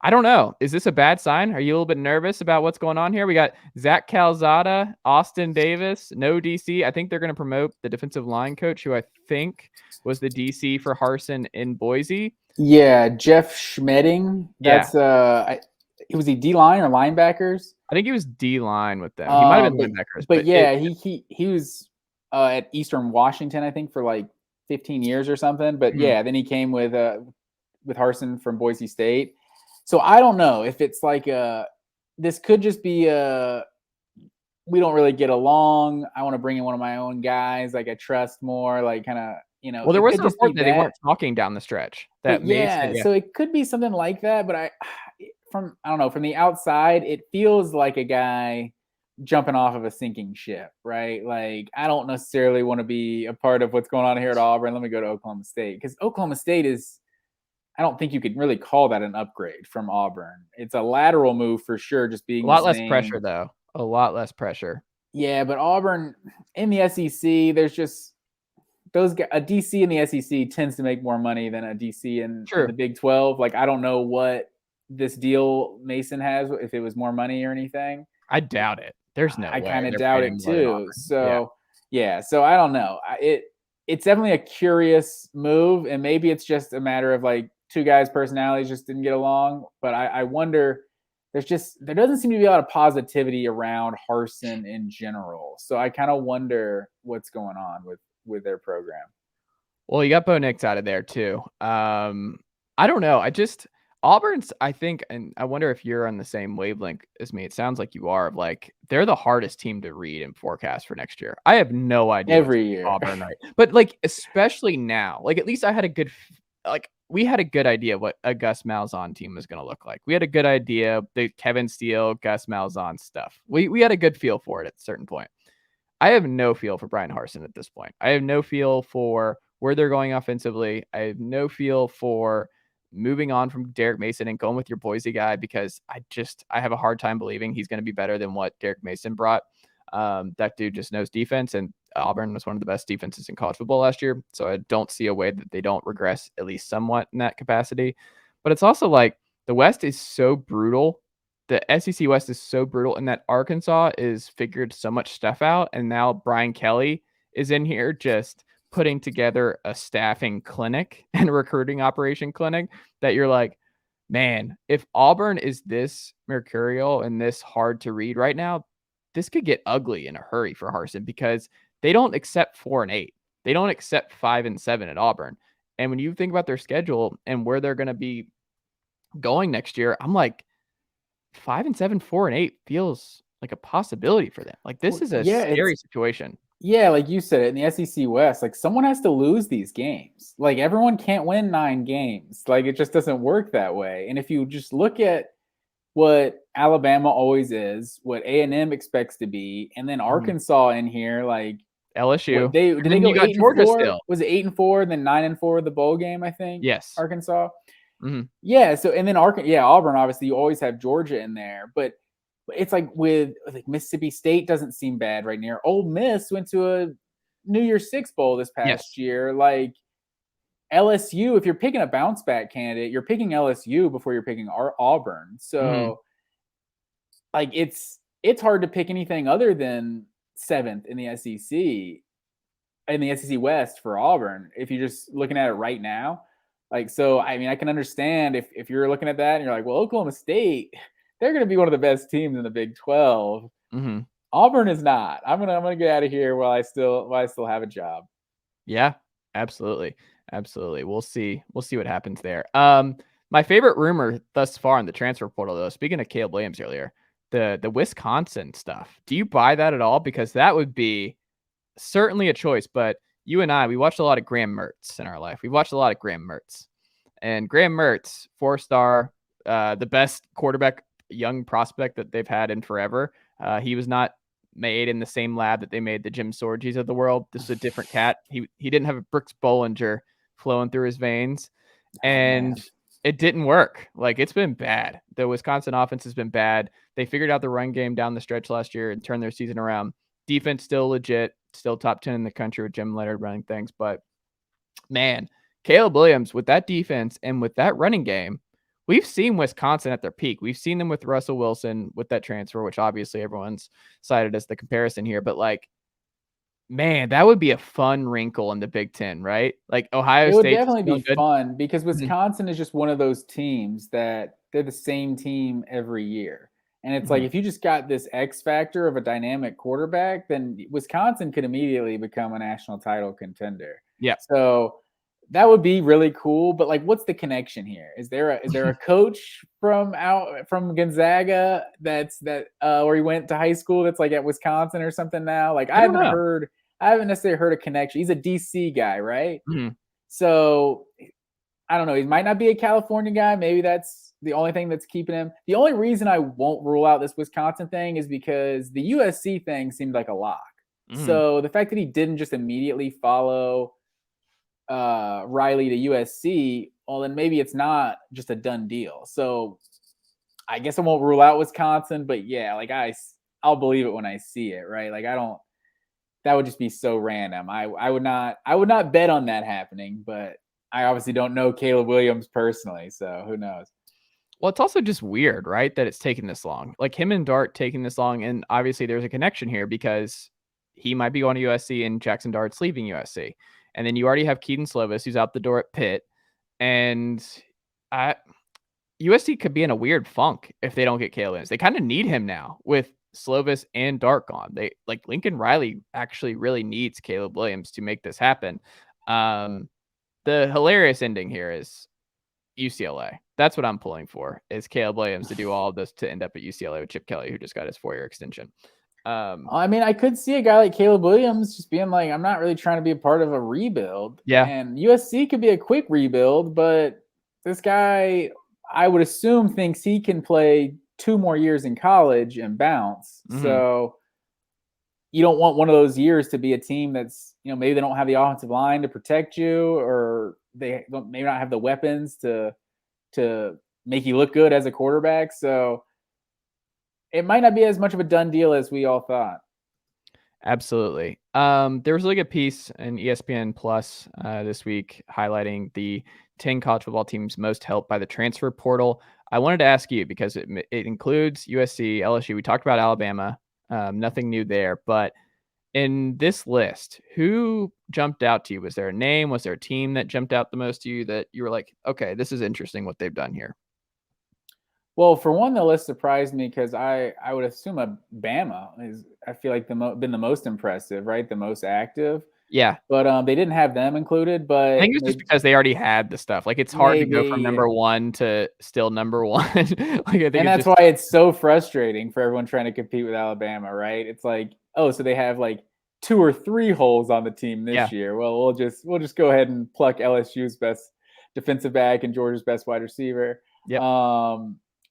I don't know. Is this a bad sign? Are you a little bit nervous about what's going on here? We got Zach Calzada, Austin Davis, no DC. I think they're going to promote the defensive line coach, who I think was the DC for Harsin in Boise. Yeah, Jeff Schmedding. That's was he D-line or linebackers? I think he was D-line with them. He might have been linebackers. But yeah, he was at Eastern Washington, I think, for like 15 years or something. But yeah, then he came with Harsin from Boise State. So I don't know if it's like this could just be we don't really get along. I want to bring in one of my own guys, like I trust more, like kind of, Well, there was a report that they weren't talking down the stretch. So it could be something like that. But I don't know, from the outside, it feels like a guy jumping off of a sinking ship, right? Like I don't necessarily want to be a part of what's going on here at Auburn. Let me go to Oklahoma State, because Oklahoma State is, I don't think you could really call that an upgrade from Auburn. It's a lateral move for sure. Just being a lot less pressure, though. A lot less pressure. Yeah, but Auburn in the SEC, there's just those guys. A DC in the SEC tends to make more money than a DC in the Big 12. Like I don't know what this deal Mason has, if it was more money or anything. I doubt it. There's no way. I kind of doubt it too. So so I don't know. It's definitely a curious move, and maybe it's just a matter of like two guys' personalities just didn't get along. But I wonder, there doesn't seem to be a lot of positivity around Harsin in general. So I kind of wonder what's going on with their program. Well, you got Bo Nix out of there too. I don't know. Auburn's, I think, and I wonder if you're on the same wavelength as me. It sounds like you are. Like they're the hardest team to read and forecast for next year. I have no idea every year, Auburn, right? But like especially now, like at least I had we had a good idea what a Gus Malzahn team was going to look like. We had a good idea, the Kevin Steele, Gus Malzahn stuff. We had a good feel for it at a certain point. I have no feel for Brian Harsin at this point. I have no feel for where they're going offensively. I have no feel for moving on from Derek Mason and going with your Boise guy, because I have a hard time believing he's going to be better than what Derek Mason brought. That dude just knows defense, and Auburn was one of the best defenses in college football last year. So I don't see a way that they don't regress at least somewhat in that capacity. But it's also like the West is so brutal. The SEC West is so brutal, and that Arkansas is figured so much stuff out. And now Brian Kelly is in here just putting together a staffing clinic and recruiting operation clinic that you're like, man, if Auburn is this mercurial and this hard to read right now, this could get ugly in a hurry for Harsin, because they don't accept 4-8. They don't accept 5-7 at Auburn. And when you think about their schedule and where they're going to be going next year, I'm like 5-7, 4-8 feels like a possibility for them. Like this is a scary situation. Yeah, like you said, in the SEC West, like someone has to lose these games. Like everyone can't win 9 games. Like it just doesn't work that way. And if you just look at what Alabama always is, what A&M expects to be, and then Arkansas in here, like LSU. Did they go 8-4? Still. Was it 8-4, then 9-4 the bowl game? I think. Yes. Arkansas. Mm-hmm. Yeah. So and then Auburn. Obviously, you always have Georgia in there, but it's like with Mississippi State doesn't seem bad right now. Ole Miss went to a New Year's Six bowl this past year. Like LSU, if you're picking a bounce back candidate, you're picking LSU before you're picking Auburn. So like it's hard to pick anything other than 7th in the SEC, in the SEC West for Auburn, if you're just looking at it right now. Like, so, I mean, I can understand if you're looking at that and you're like, well, Oklahoma State, they're going to be one of the best teams in the Big 12. Auburn is not. I'm gonna get out of here while I still have a job. Yeah, absolutely. We'll see what happens there. My favorite rumor thus far in the transfer portal, though, speaking of Caleb Williams earlier, the Wisconsin stuff. Do you buy that at all? Because that would be certainly a choice. But you and I, we watched a lot of Graham Mertz in our life. We watched a lot of Graham Mertz, and Graham Mertz, 4-star, the best quarterback, young prospect that they've had in forever. He was not made in the same lab that they made the Jim Sorgis of the world. This is a different cat. He didn't have a Brooks Bollinger flowing through his veins, and it didn't work. Like, it's been bad. The Wisconsin offense has been bad. They figured out the run game down the stretch last year and turned their season around. Defense still legit, still top 10 in the country with Jim Leonard running things. But man, Caleb Williams with that defense and with that running game, we've seen Wisconsin at their peak. We've seen them with Russell Wilson with that transfer, which obviously everyone's cited as the comparison here. But like, man, that would be a fun wrinkle in the Big Ten, right? Like Ohio State. It would definitely be fun because Wisconsin is just one of those teams that they're the same team every year. And it's like, if you just got this X factor of a dynamic quarterback, then Wisconsin could immediately become a national title contender. Yeah. So that would be really cool. But like, what's the connection here? Is there a coach from Gonzaga where he went to high school that's like at Wisconsin or something now? Like, I haven't necessarily heard a connection. He's a DC guy, right? So I don't know. He might not be a California guy. Maybe that's the only thing that's keeping him. The only reason I won't rule out this Wisconsin thing is because the USC thing seemed like a lock. So the fact that he didn't just immediately follow Riley to USC, well, then maybe it's not just a done deal. So I guess I won't rule out Wisconsin, but yeah, like I'll believe it when I see it, right? Like that would just be so random. I would not bet on that happening, but I obviously don't know Caleb Williams personally, so who knows? Well, it's also just weird, right, that it's taken this long. Like him and Dart taking this long, and obviously there's a connection here because he might be going to USC and Jackson Dart's leaving USC. And then you already have Keaton Slovis, who's out the door at Pitt. And USC could be in a weird funk if they don't get Caleb Williams. They kind of need him now with Slovis and Dart gone. They like Lincoln Riley actually really needs Caleb Williams to make this happen. The hilarious ending here is UCLA. That's what I'm pulling for, is Caleb Williams to do all of this to end up at UCLA with Chip Kelly, who just got his 4-year extension. I mean, I could see a guy like Caleb Williams just being like, I'm not really trying to be a part of a rebuild. Yeah. And USC could be a quick rebuild, but this guy, I would assume, thinks he can play 2 more years in college and bounce. So you don't want one of those years to be a team that's, maybe they don't have the offensive line to protect you, or they maybe not have the weapons to make you look good as a quarterback. So it might not be as much of a done deal as we all thought. Absolutely. There was a really good piece in ESPN Plus this week highlighting the 10 college football teams most helped by the transfer portal. I wanted to ask you, because it includes USC, LSU. We talked about Alabama. Nothing new there. But in this list, who jumped out to you? Was there a name? Was there a team that jumped out the most to you that you were like, okay, this is interesting what they've done here? Well, for one, the list surprised me because I would assume Bama is, I feel like, been the most impressive, right? The most active. Yeah. But they didn't have them included. But I think it's just because they already had the stuff. Like, it's hard to go from number 1 to still number 1. Like, I think that's why it's so frustrating for everyone trying to compete with Alabama, right? It's like, oh, so they have like 2 or 3 holes on the team this year. Well, we'll just go ahead and pluck LSU's best defensive back and Georgia's best wide receiver.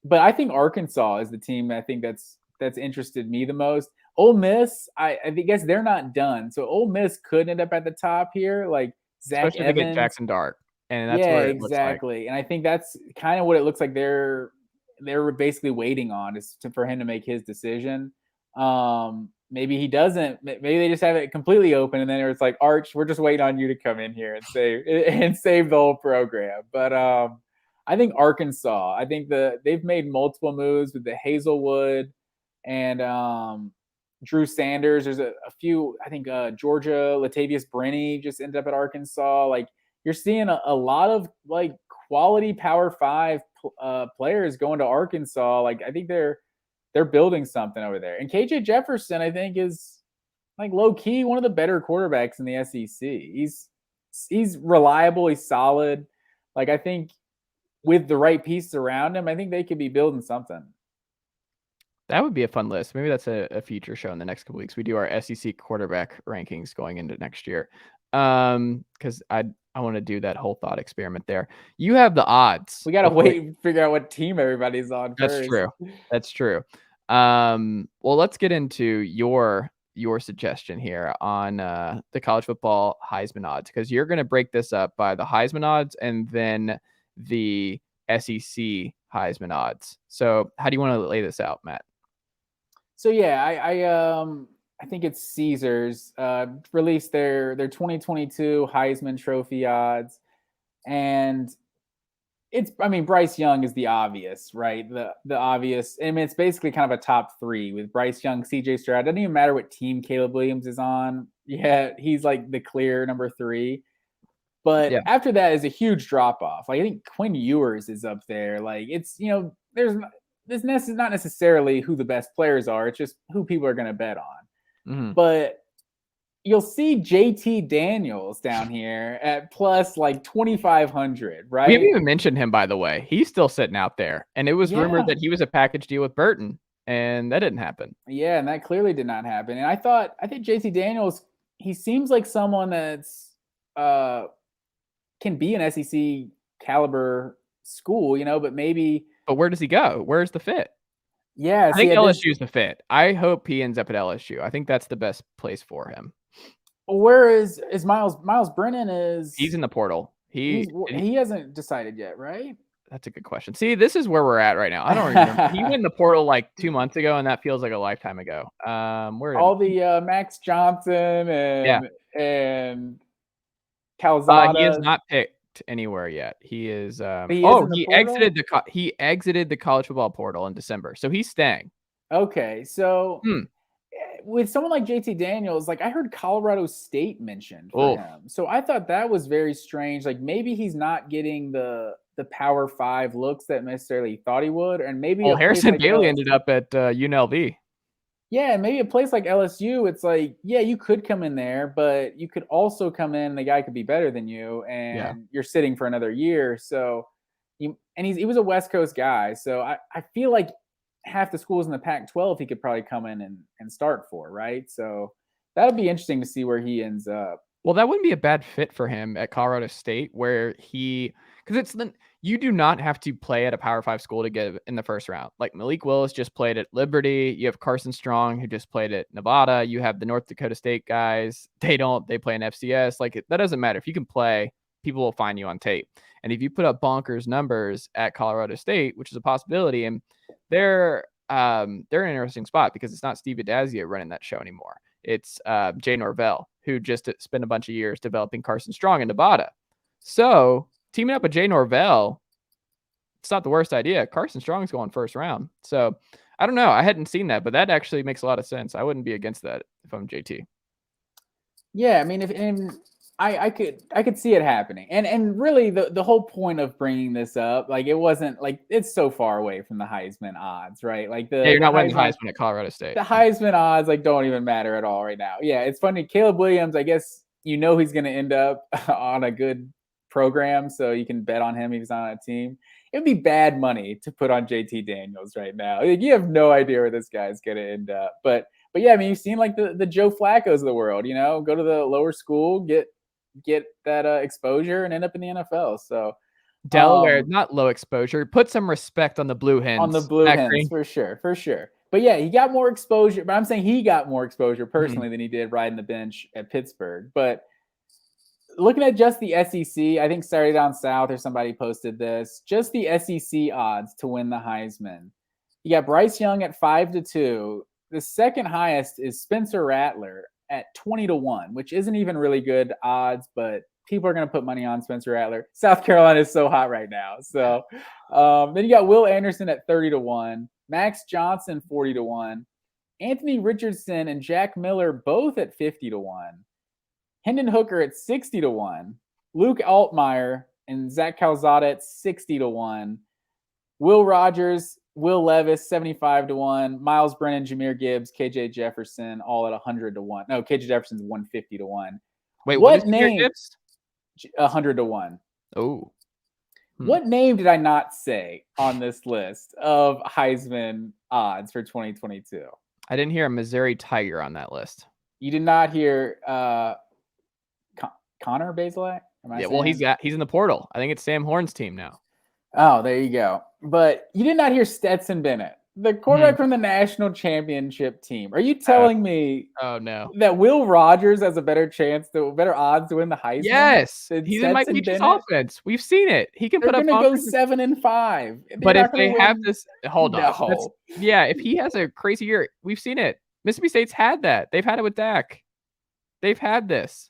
But I think Arkansas is the team I think that's interested me the most. Ole Miss, I guess they're not done. So Ole Miss could end up at the top here, like Zach Especially Evans. If they get Jackson Dart. And that's where it exactly. Looks like. And I think that's kind of what it looks like they're basically waiting on, is for him to make his decision. maybe he doesn't. Maybe they just have it completely open, and then it's like, Arch, we're just waiting on you to come in here and save the whole program. But I think Arkansas. I think they've made multiple moves with the Hazelwood and Drew Sanders. There's a few. I think Georgia Latavius Brenny just ended up at Arkansas. Like you're seeing a lot of like quality Power 5 players going to Arkansas. Like I think they're building something over there. And KJ Jefferson, I think, is like low key one of the better quarterbacks in the SEC. He's reliable. He's solid. Like I think with the right pieces around him, I think they could be building something. That would be a fun list. Maybe that's a feature show in the next couple weeks. We do our SEC quarterback rankings going into next year. Because I want to do that whole thought experiment there. You have the odds. We gotta wait and figure out what team everybody's on That's first. true. That's true. Well, let's get into your suggestion here on the college football Heisman odds, because you're going to break this up by the Heisman odds and then the SEC Heisman odds. So how do you want to lay this out, Matt? So yeah, I think it's Caesars released their 2022 Heisman Trophy odds, and Bryce Young is the obvious, right? The obvious. I mean, it's basically kind of a top 3 with Bryce Young, CJ Stroud. It doesn't even matter what team Caleb Williams is on. Yeah, he's like the clear number 3. But after that is a huge drop off. Like I think Quinn Ewers is up there. Like it's this is not necessarily who the best players are. It's just who people are going to bet on. Mm-hmm. But you'll see JT Daniels down here at plus like 2,500, right? We haven't even mentioned him, by the way. He's still sitting out there. And it was rumored that he was a package deal with Burton, and that didn't happen. Yeah, and that clearly did not happen. And I think JT Daniels, he seems like someone that's can be an SEC caliber school, but maybe. But where does he go? Where's the fit? Yeah, I think LSU's the fit. I hope he ends up at LSU. I think that's the best place for him. Where is Miles Brennan? He's in the portal. He hasn't decided yet, right? That's a good question. See, this is where we're at right now. I don't remember. He went in the portal like 2 months ago, and that feels like a lifetime ago. All the Max Johnson and Calzada. He is not picked anywhere yet. He is. He exited the college football portal in December, so he's staying. Okay, so with someone like JT Daniels, like I heard Colorado State mentioned for him, so I thought that was very strange. Like maybe he's not getting the Power 5 looks that necessarily thought he would, and maybe Harrison Bailey ended up at UNLV. Yeah, maybe a place like LSU, it's like, yeah, you could come in there, but you could also come in, the guy could be better than you, and you're sitting for another year. So, he was a West Coast guy. So I feel like half the schools in the Pac-12 he could probably come in and start for, right? So that would be interesting to see where he ends up. Well, that wouldn't be a bad fit for him at Colorado State, where because you do not have to play at a Power 5 school to get in the first round. Like Malik Willis just played at Liberty. You have Carson Strong, who just played at Nevada. You have the North Dakota State guys. They play in FCS. Like that doesn't matter. If you can play, people will find you on tape. And if you put up bonkers numbers at Colorado State, which is a possibility, and they're an interesting spot because it's not Steve Adazio running that show anymore. It's Jay Norvell, who just spent a bunch of years developing Carson Strong in Nevada. So teaming up with Jay Norvell, it's not the worst idea. Carson Strong's going first round. So I don't know. I hadn't seen that, but that actually makes a lot of sense. I wouldn't be against that if I'm JT. Yeah, I mean, I could see it happening. And really the whole point of bringing this up, like it wasn't like it's so far away from the Heisman odds, right? Like you're not winning Heisman at Colorado State. The Heisman odds like don't even matter at all right now. Yeah, it's funny. Caleb Williams, I guess he's going to end up on a good program, so you can bet on him if he's on a team. It would be bad money to put on JT Daniels right now. Like, you have no idea where this guy's going to end up. But yeah, I mean, you've seen like the Joe Flacco's of the world, go to the lower school, get that exposure and end up in the NFL. So Delaware, not low exposure. Put some respect on the Blue Hens. On the Blue Hens, for sure. But yeah, he got more exposure. But I'm saying he got more exposure personally than he did riding the bench at Pittsburgh. But looking at just the SEC, I think Saturday Down South or somebody posted this, just the SEC odds to win the Heisman. You got Bryce Young at 5-2. The second highest is Spencer Rattler at 20-1, which isn't even really good odds, but people are going to put money on Spencer Rattler. South Carolina is so hot right now. So then you got Will Anderson at 30-1, Max Johnson 40-1, Anthony Richardson and Jack Miller both at 50-1, Hendon Hooker at 60-1, Luke Altmaier and Zach Calzada at 60-1, Will Rogers, Will Levis 75-1, Miles Brennan, Jahmyr Gibbs, KJ Jefferson all at 100-1. No, KJ Jefferson's 150-1. Wait, what name? Gibbs? 100-1. Oh. What name did I not say on this list of Heisman odds for 2022? I didn't hear a Missouri Tiger on that list. You did not hear Connor Bazelak? Yeah, well, he's in the portal. I think it's Sam Horn's team now. Oh, there you go. But you did not hear Stetson Bennett, the quarterback from the national championship team. Are you telling me that Will Rogers has a better odds to win the Heisman? Yes. He's in Mike Leach's offense. We've seen it. He can put up. They're going to go 7-5. But if they have this, hold on. Yeah, if he has a crazy year, we've seen it. Mississippi State's had that. They've had it with Dak. They've had this.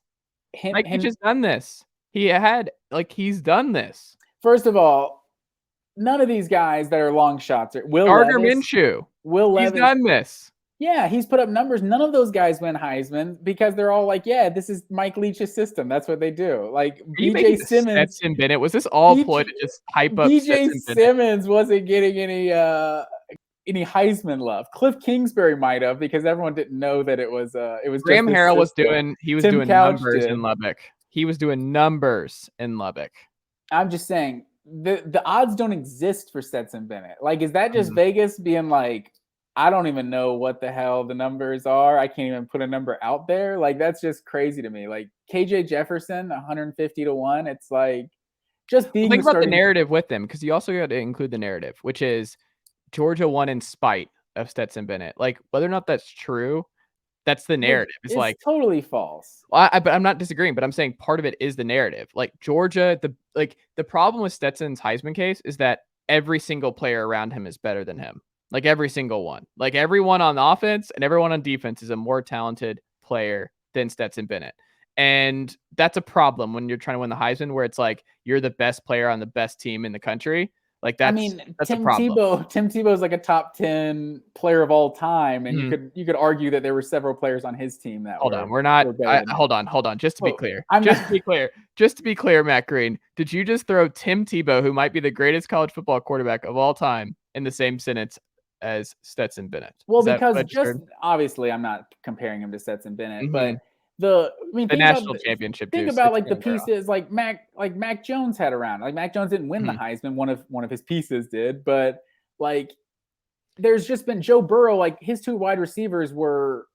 Mike Leach has done this. He's done this. First of all, none of these guys that are long shots are Gardner Minshew. Will Levis. He's done this. Yeah, he's put up numbers. None of those guys win Heisman because they're all like, yeah, this is Mike Leach's system. That's what they do. Like BJ Simmons. Stetson Bennett. Was this all ploy to just hype up BJ Simmons wasn't getting any Heisman love. Cliff Kingsbury might have because everyone didn't know that it was Graham Harrell was doing numbers in Lubbock. He was doing numbers in Lubbock. I'm just saying the odds don't exist for Stetson Bennett. Like, is that just Vegas being like, I don't even know what the hell the numbers are. I can't even put a number out there. Like, that's just crazy to me. Like KJ Jefferson, 150-1. It's like just being. Think about the narrative with them, because you also got to include the narrative, which is Georgia won in spite of Stetson Bennett. Like, whether or not that's true, that's the narrative. It's like totally false. But I'm not disagreeing, but I'm saying part of it is the narrative. Like Georgia, the problem with Stetson's Heisman case is that every single player around him is better than him. Like every single one. Like everyone on offense and everyone on defense is a more talented player than Stetson Bennett. And that's a problem when you're trying to win the Heisman, where it's like you're the best player on the best team in the country. Like that's a problem. Tim Tebow is like a top 10 player of all time, and you could argue that there were several players on his team that hold on. Just to be clear, Matt Green, did you just throw Tim Tebow, who might be the greatest college football quarterback of all time, in the same sentence as Stetson Bennett? Well, because obviously I'm not comparing him to Stetson Bennett, but the national championship. Think about like the pieces like Mac Jones had around. Like Mac Jones didn't win the Heisman. One of his pieces did, but like there's just been Joe Burrow. Like his two wide receivers are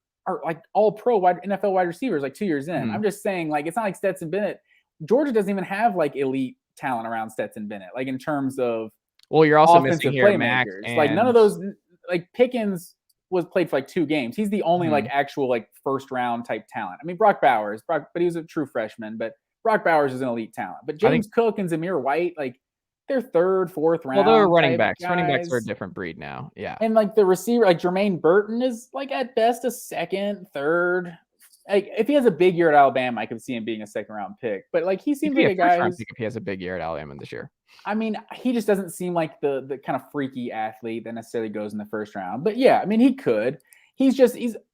like all pro NFL wide receivers. Like 2 years in, I'm just saying like it's not like Stetson Bennett. Georgia doesn't even have like elite talent around Stetson Bennett. Like in terms of you're also missing here Mac and... like none of those like Pickens was played for like 2 games. He's the only like actual like first round type talent. I mean, Brock Bowers, but he was a true freshman, but Brock Bowers is an elite talent. But James Cook and Zamir White, like they're 3rd, 4th round. Well, they're running backs. Guys. Running backs are a different breed now. Yeah. And like the receiver, like Jermaine Burton is like at best a 2nd, 3rd. Like if he has a big year at Alabama, I could see him being a 2nd round pick. But like he seems like a guy if he has a big year at Alabama this year. I mean, he just doesn't seem like the kind of freaky athlete that necessarily goes in the 1st round. But yeah, I mean, he could. He's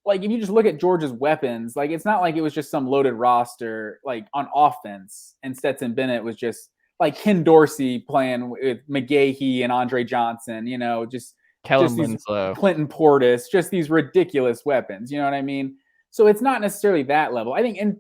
like, if you just look at Georgia's weapons, like it's not like it was just some loaded roster like on offense, and Stetson Bennett was just like Ken Dorsey playing with McGahee and Andre Johnson, just Kellen Winslow, Clinton Portis, just these ridiculous weapons. You know what I mean? So it's not necessarily that level. I think, and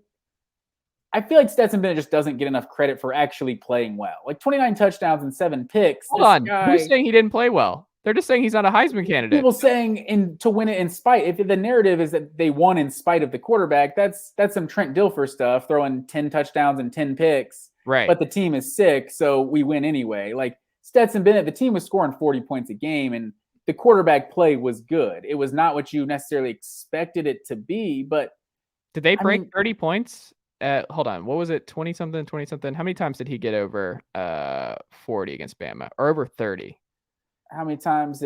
I feel like Stetson Bennett just doesn't get enough credit for actually playing well. Like 29 touchdowns and 7 picks. Hold on, who's saying he didn't play well? They're just saying he's not a Heisman candidate. People saying to win it in spite. If the narrative is that they won in spite of the quarterback, that's some Trent Dilfer stuff, throwing 10 touchdowns and 10 picks. Right. But the team is sick, so we win anyway. Like Stetson Bennett, the team was scoring 40 points a game, and the quarterback play was good. It was not what you necessarily expected it to be, but did they break 30 points? Hold on. What was it? 20-something, 20-something? How many times did he get over 40 against Bama? Or over 30? How many times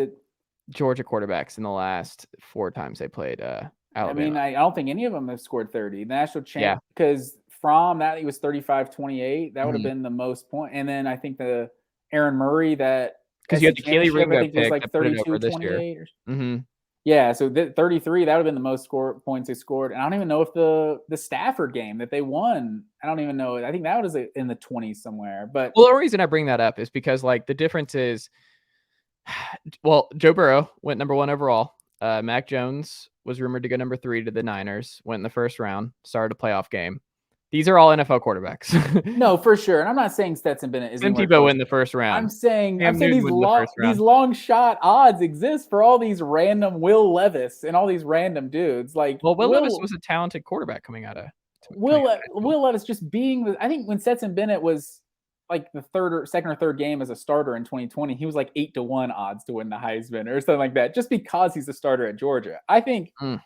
Georgia quarterbacks in the last 4 times they played I Alabama. mean, I don't think any of them have scored 30. The national Yeah. champ, because from that, he was 35-28. That would have Mhm. been the most point. And then I think the Aaron Murray, that 'Cause you had SC the Keely championship, I Ringo think was pick like that put it over this year. 32-28. Mhm. Yeah, so 33, that would have been the most points they scored. And I don't even know if the Stafford game that they won, I don't even know. I think that was in the 20s somewhere. But Well, the reason I bring that up is because, like, the difference is well, Joe Burrow went number 1 overall. Mac Jones was rumored to go number 3 to the Niners, went in the first round, started a playoff game. These are all NFL quarterbacks. no, for sure. And I'm not saying Stetson Bennett is Tim anywhere Tebow close. in the first I'm round. saying Cam Newton was in the first these round. long shot odds exist for all these random Will Levis and all these random dudes. Like Well, Will Levis was a talented quarterback coming out of high school. Will Levis just being I think when Stetson Bennett was like the second or third game as a starter in 2020, he was like 8-1 odds to win the Heisman or something like that, just because he's a starter at Georgia. I think Mm.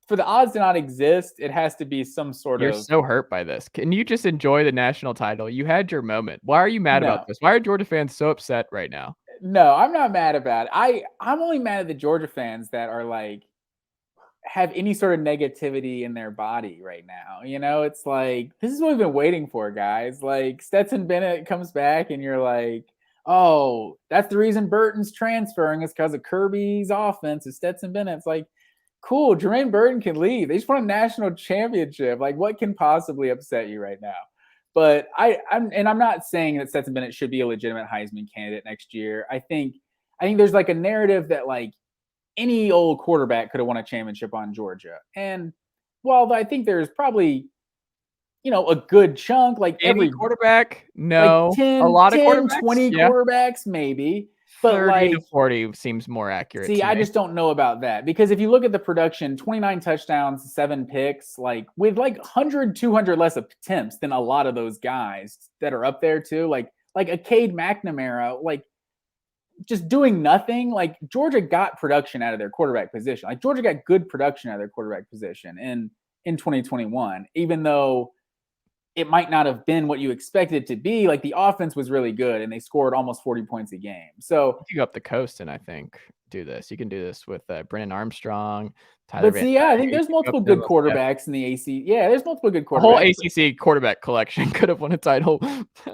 for the odds to not exist, it has to be some sort You're of so hurt by this. Can you just enjoy the national title? You had your moment. Why are you mad about no. this? Why are Georgia fans so upset right now? No, I'm not mad about it. I'm only mad at the Georgia fans that are like have any sort of negativity in their body right now. You know, it's like this is what we've been waiting for, guys. Like Stetson Bennett comes back and you're like, "Oh, that's the reason Burton's transferring is because of Kirby's offense is Stetson Bennett." It's like, "Cool, Jermaine Burton can leave. They just won a national championship. Like what can possibly upset you right now?" But I'm not saying that Stetson Bennett should be a legitimate Heisman candidate next year. I think there's like a narrative that like any old quarterback could have won a championship on Georgia. And while I think there's probably, a good chunk, like Any every quarterback? like No. A 10, lot of 10, quarterbacks? 20 Yeah. quarterbacks, maybe. But 30 to like, 40 seems more accurate see, to I me. just don't know about that. Because if you look at the production, 29 touchdowns, 7 picks, like with like 100, 200 less attempts than a lot of those guys that are up there too. Like a Cade McNamara, like just doing nothing. Like Georgia got production out of their quarterback position. Like Georgia got good production out of their quarterback position in 2021, even though it might not have been what you expected it to be. Like the offense was really good and they scored almost 40 points a game. So, You can go up the coast and I think do this. You can do this with Brennan Armstrong, Tyler but Van see, yeah, I Dyke. think You there's can go up multiple to good those guys. quarterbacks in the AC. Yeah, there's multiple good The whole quarterbacks. ACC quarterback collection could have won a title.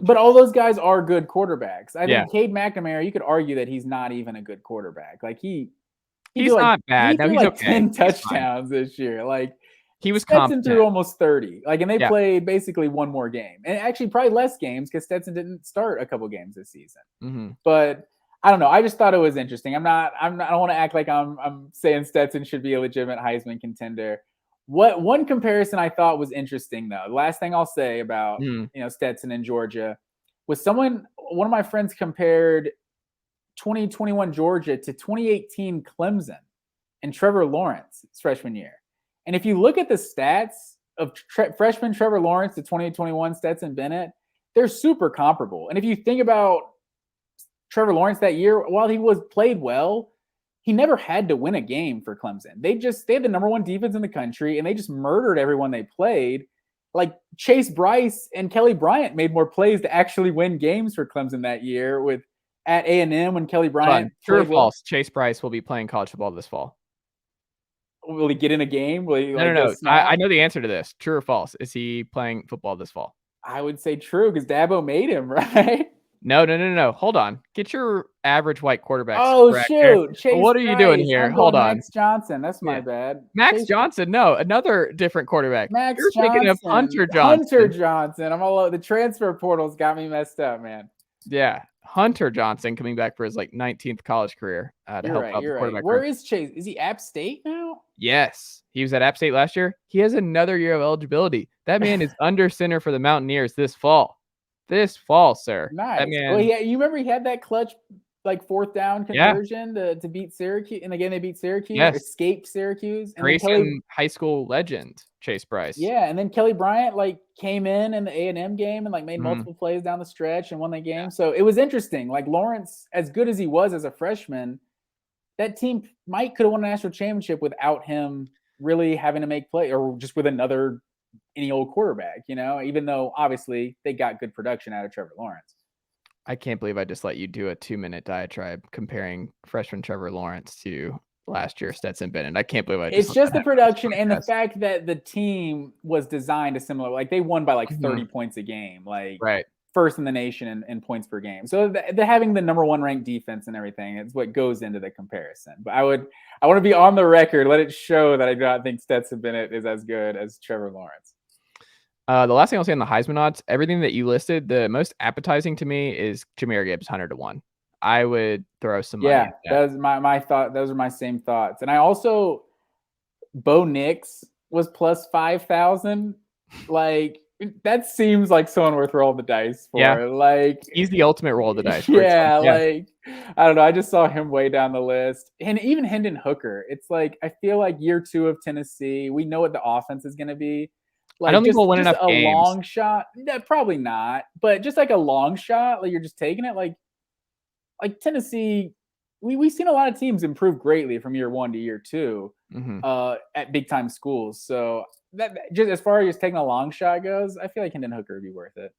But all those guys are good quarterbacks. I Yeah. think Cade McNamara, you could argue that he's not even a good quarterback. Like he He's threw like not bad. No, he's okay. 10 He's fine. touchdowns this year. Like He was Stetson competent. threw almost 30. Like, and they Yeah. played basically one more game, and actually probably less games because Stetson didn't start a couple games this season. Mm-hmm. But I don't know. I just thought it was interesting. I don't want to act like I'm saying Stetson should be a legitimate Heisman contender. What one comparison I thought was interesting though. The last thing I'll say about Stetson and Georgia was one of my friends compared 2021 Georgia to 2018 Clemson and Trevor Lawrence's freshman year. And if you look at the stats of freshman Trevor Lawrence to 2021 Stetson Bennett, they're super comparable. And if you think about Trevor Lawrence that year, while he played well, he never had to win a game for Clemson. They had the number one defense in the country, and they just murdered everyone they played. Like Chase Bryce and Kelly Bryant made more plays to actually win games for Clemson that year at A&M when Kelly Bryant True or played well. false? Chase Bryce will be playing college football this fall. Will he get in a game? Will he No. I know the answer to this. True or false? Is he playing football this fall? I would say true because Dabo made him, right? No. Hold on. Get your average white quarterback. Oh, shoot. Chase what are you doing Bryce. here? I'm Hold going on. Max Johnson. That's my bad. Max Johnson. No, another different quarterback. Max You're Johnson. thinking of Hunter Johnson. Hunter Johnson. I'm all the transfer portal's got me messed up, man. Yeah. Hunter Johnson coming back for his 19th college career to help out the quarterback. Where is Chase? Is he App State now? Yes. He was at App State last year. He has another year of eligibility. That man is under center for the Mountaineers this fall. This fall, sir. Nice. That man, well, you remember he had that clutch fourth down conversion to beat Syracuse, and again they beat Syracuse, escaped Syracuse. And Grayson high school legend Chase Bryce. Yeah, and then Kelly Bryant came in the A&M game and made multiple plays down the stretch and won the game. Yeah. So it was interesting. Like Lawrence, as good as he was as a freshman, that team could have won a national championship without him really having to make play or just with any old quarterback, even though obviously they got good production out of Trevor Lawrence. I can't believe I just let you do a 2-minute diatribe comparing freshman Trevor Lawrence to last year Stetson Bennett. I can't believe I just It's let just that the happen on this production and the podcast. fact that the team was designed a similar, like they won by like 30 Mhm. points a game, like Right. first in the nation in points per game. So the having the number one ranked defense and everything is what goes into the comparison. But I want to be on the record, let it show that I do not think Stetson Bennett is as good as Trevor Lawrence. The last thing I'll say on the Heisman odds, everything that you listed, the most appetizing to me is Jahmyr Gibbs 100-1. I would throw some money Yeah, at that. that was my thought. Those are my same thoughts. And I also, Bo Nix was plus 5,000. Like that seems like someone worth rolling the dice Yeah. for. Like, He's the ultimate roll of the dice where it's like, yeah, yeah. like I don't know. I just saw him way down the list, and even Hendon Hooker. It's like I feel like year 2 of Tennessee, we know what the offense is going to be. I Like don't think we'll win just enough a games. long shot. No, probably not, but just like a long shot. Like you're just taking it. Like Tennessee, we've seen a lot of teams improve greatly from year 1 to year 2 Mhm. at big time schools. So that just as far as taking a long shot goes, I feel like Hendon Hooker would be worth it.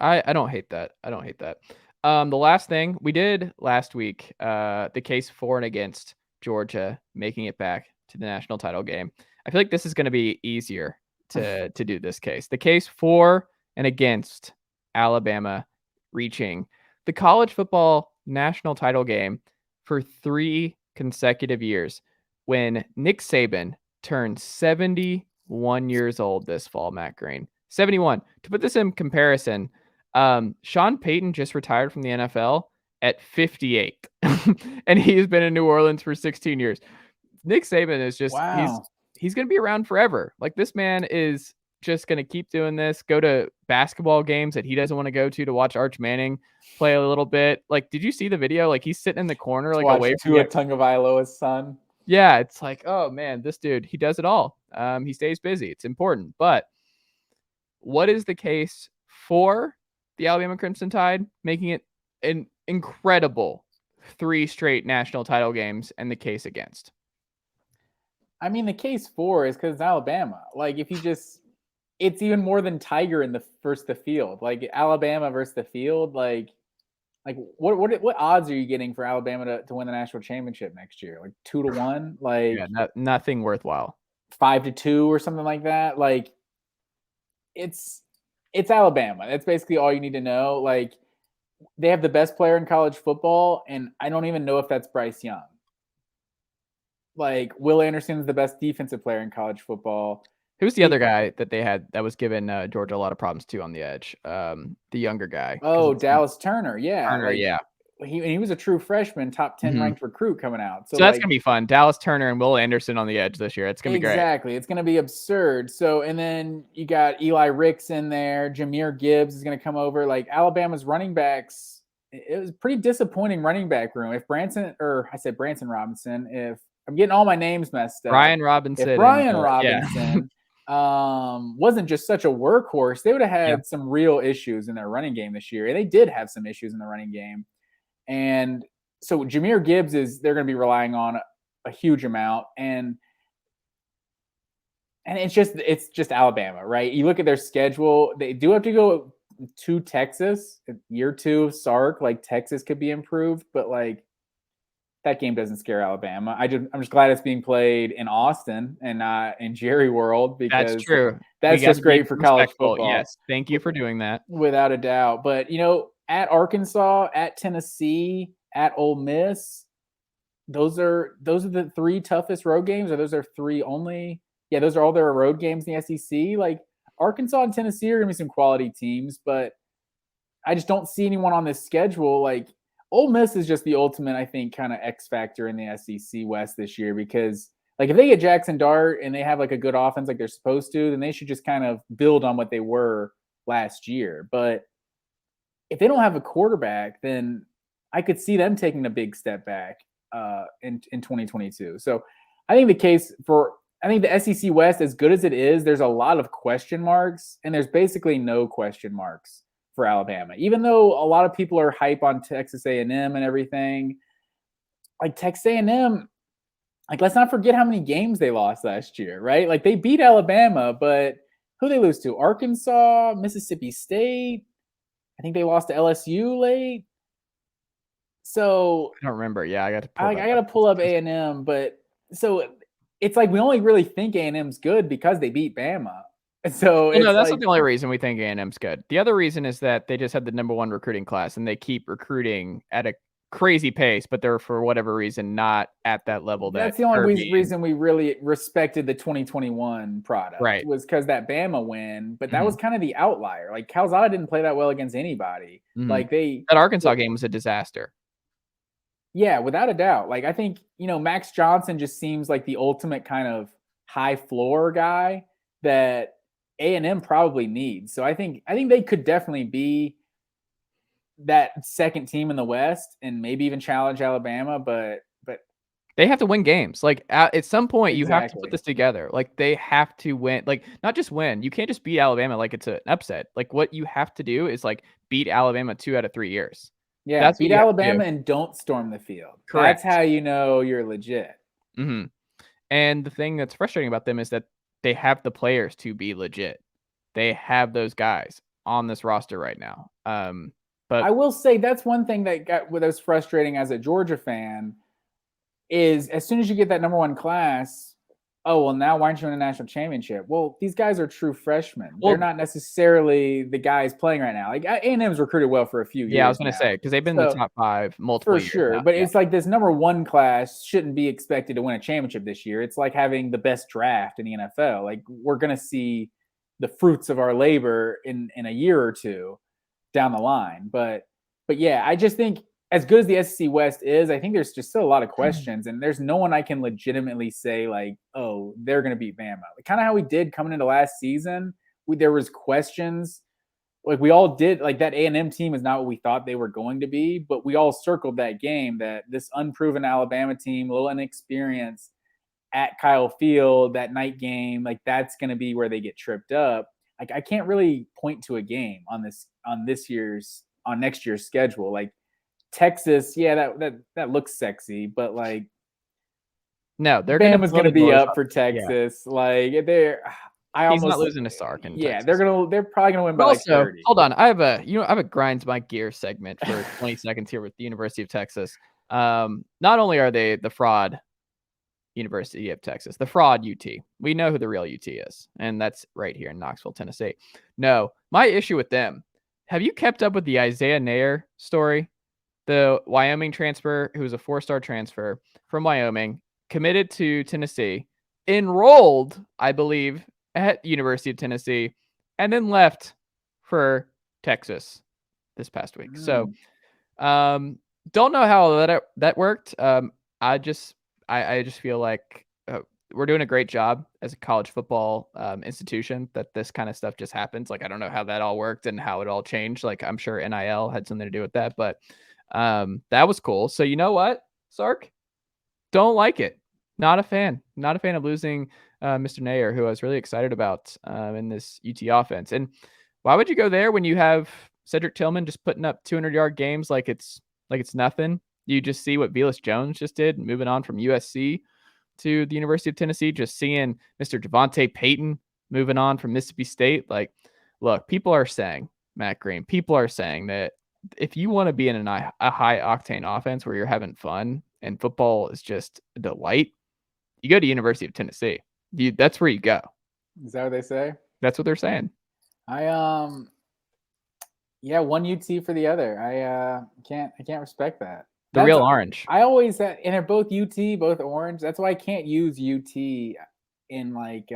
I don't hate that. I don't hate that. The last thing we did last week, the case for and against Georgia making it back to the national title game. I feel like this is going to be easier to do this case. The case for and against Alabama reaching the college football national title game for 3 consecutive years when Nick Saban turned 71 years old this fall, Matt Green. 71. To put this in comparison, Sean Payton just retired from the NFL at 58, and he's been in New Orleans for 16 years. Nick Saban is just Wow. he's going to be around forever. Like this man is just going to keep doing this. Go to basketball games that he doesn't want to go to watch Arch Manning play a little bit. Like, did you see the video? Like he's sitting in the corner, To like watch away from Tua the. Tagovailoa's son. Yeah, it's like, oh man, this dude, he does it all. He stays busy. It's important, but what is the case for the Alabama Crimson Tide making it an incredible 3 straight national title games, and the case against? I mean, the case for is because it's Alabama. Like, if you just, it's even more than Tiger in the versus the field. Like Alabama versus the field. Like what odds are you getting for Alabama to win the national championship next year? Like 2-1, like Yeah, nothing worthwhile. 5-2 or something like that. Like it's Alabama. That's basically all you need to know. Like they have the best player in college football, and I don't even know if that's Bryce Young. Like Will Anderson's the best defensive player in college football. Who's the other guy that they had that was giving Georgia a lot of problems too on the edge? The younger guy. Oh, Dallas Turner. Yeah. Turner, Like yeah. he was a true freshman, top 10 Mhm. ranked recruit coming out. So So that's like gonna be fun. Dallas Turner and Will Anderson on the edge this year. It's gonna be great. exactly. It's going to be absurd. So, and then you got Eli Ricks in there. Jahmyr Gibbs is going to come over. Like Alabama's running backs, it was pretty disappointing running back room. If Branson Robinson, if I'm getting all my names messed up, Brian Robinson if and Brian yeah. Robinson wasn't just such a workhorse, they would have Yeah. had some real issues in their running game this year. And they did have some issues in the running game. And so Jahmyr Gibbs they're going to be relying on a huge amount. And it's just Alabama, right? You look at their schedule; they do have to go to Texas. Year 2 of Sark, like Texas could be improved, but like that game doesn't scare Alabama. I'm just glad it's being played in Austin and not in Jerry World That's because true. that's just great for college respectful. football. Yes. Thank you for doing that. Without a doubt. But at Arkansas, at Tennessee, at Ole Miss, those are the 3 toughest road games, or those are 3 only. Yeah, those are all their road games in the SEC. Like Arkansas and Tennessee are gonna be some quality teams, but I just don't see anyone on this schedule. Like Ole Miss is just the ultimate, I think, kind of X factor in the SEC West this year because like if they get Jackson Dart and they have like a good offense like they're supposed to, then they should just kind of build on what they were last year. But if they don't have a quarterback, then I could see them taking a big step back in 2022. So I think the SEC West, as good as it is, there's a lot of question marks, and there's basically no question marks for Alabama. Even though a lot of people are hype on Texas A&M and everything, like Texas A&M, like let's not forget how many games they lost last year, right? Like they beat Alabama, but who they lose to? Arkansas, Mississippi State. I think they lost to LSU late. So I don't remember. Yeah, I got to I got to pull up A&M, but so it's like we only really think A&M's good because they beat Bama. So Well, no, it's that's like, not the only reason we think A&M's good. The other reason is that they just had the #1 recruiting class, and they keep recruiting at a crazy pace, but they're, for whatever reason, not at that level that that's the only Kirby reason we really respected the 2021 product Right. was because that Bama win, but that Mhm. was kind of the outlier. Like Calzada didn't play that well against anybody. Mhm. Like they That Arkansas game was a disaster. Yeah, without a doubt. Like I think, Max Johnson just seems like the ultimate kind of high floor guy that A&M probably needs. So I think they could definitely be that second team in the West and maybe even challenge Alabama, but They have to win games. Like, at some point, you have to put exactly. this together. Like, they have to win. Like, not just win. You can't just beat Alabama like it's an upset. Like, what you have to do is, like, beat Alabama 2 out of 3 years. Yeah, That's what beat you have to do. Alabama and don't storm the field. That's Correct. how you know you're legit. Mhm. And the thing that's frustrating about them is that they have the players to be legit. They have those guys on this roster right now. I But will say that's one thing that was frustrating as a Georgia fan is as soon as you get that #1 class, oh well, now why aren't you in a national championship? Well, these guys are true freshmen. They're well, not necessarily the guys playing right now. Like A&M's recruited well for a few yeah, I was years gonna now, say because they've been in the so top 5 multiple for years sure. now. But Yeah. it's like this #1 class shouldn't be expected to win a championship this year. It's like having the best draft in the NFL. Like we're gonna see the fruits of our labor in a year or two down the line. But yeah, I just think as good as the SEC West is, I think there's just still a lot of questions, and there's no one I can legitimately say like, oh, they're going to beat Bama. Kind of how we did coming into last season. There was questions, like we all did. Like that A&M team is not what we thought they were going to be, but we all circled that game that this unproven Alabama team, a little inexperienced at Kyle Field, that night game, like that's going to be where they get tripped up. Like I can't really point to a game on next year's schedule. Like Texas, yeah, that looks sexy, but like No, they're gonna Bama's blow gonna the be doors up off. for Yeah. Texas. Like I He's not almost, losing to Sark in yeah, Texas. they're probably gonna win But by like also, 30. hold on, I have a grinds my gear segment for 20 seconds here with the University of Texas. Not only are they the fraud University of Texas, the fraud UT. We know who the real UT is, and that's right here in Knoxville, Tennessee. No, my issue with them. Have you kept up with the Isaiah Nair story? The Wyoming transfer, who was a 4-star transfer from Wyoming, committed to Tennessee, enrolled, I believe, at University of Tennessee, and then left for Texas this past week. So, Mm. don't know how that worked. I just feel like we're doing a great job as a college football institution that this kind of stuff just happens. Like I don't know how that all worked and how it all changed. Like I'm sure NIL had something to do with that, but that was cool. So you know what, Sark? Don't like it. Not a fan. Not a fan of losing Mr. Nair, who I was really excited about in this UT offense. And why would you go there when you have Cedric Tillman just putting up 200-yard games like it's nothing? You just see what Velus Jones just did, moving on from USC to the University of Tennessee, just seeing Mr. Javonte Payton moving on from Mississippi State. Like, look, people are saying, Matt Green, people are saying that if you want to be in a high octane offense where you're having fun and football is just a delight, you go to University of Tennessee. That's where you go. Is that what they say? That's what they're saying. Yeah, one UT for the other. I can't respect that. The real orange. I always and they're both UT, both orange. That's why I can't use UT in like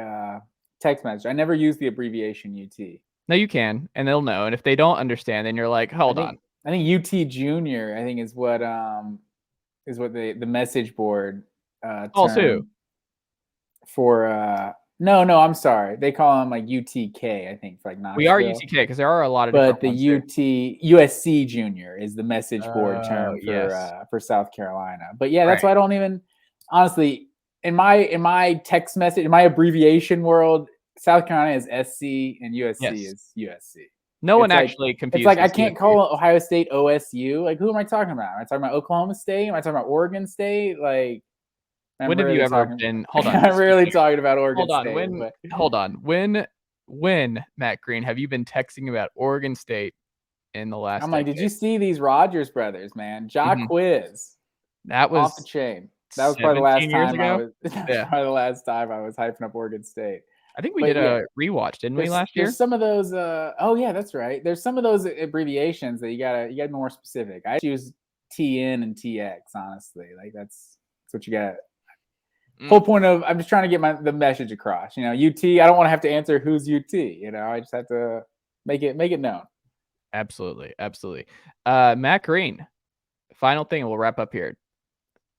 text message. I never use the abbreviation UT. No, you can, and they'll know. And if they don't understand, then you're like, hold on. I think UT Junior. I think is what the message board term for no, I'm sorry. They call them like UTK, I think, for like Knoxville. We are UTK because there are a lot of but different the ones USC Junior is the message board term yes. For South Carolina. But yeah, that's why I don't even honestly in my text message in my abbreviation world, South Carolina is SC and USC is USC. No one actually confuses. It's like I can't call Ohio State OSU. Like who am I talking about? Am I talking about Oklahoma State? Am I talking about Oregon State? Like when have you ever been? Hold on, I'm rarely talking about Oregon State. Hold on. When Matt Green have you been texting about Oregon State in the last I'm like, decade. did you see these Rogers brothers, man? Mhm. Quiz. That Off the was chain. That was probably the 17 last years time I ago. was that was Yeah. probably the last time I was hyping up Oregon State. I think we But did yeah, a rewatch, didn't we, there's last there's year? some of those oh yeah, that's right. There's some of those abbreviations that you gotta be more specific. I choose TN and TX, honestly. Like that's what you got. Whole point of I'm just trying to get the message across. You know, UT, I don't want to have to answer who's UT, you know. I just have to make it known. Absolutely. Absolutely. Matt Green, final thing, we'll wrap up here.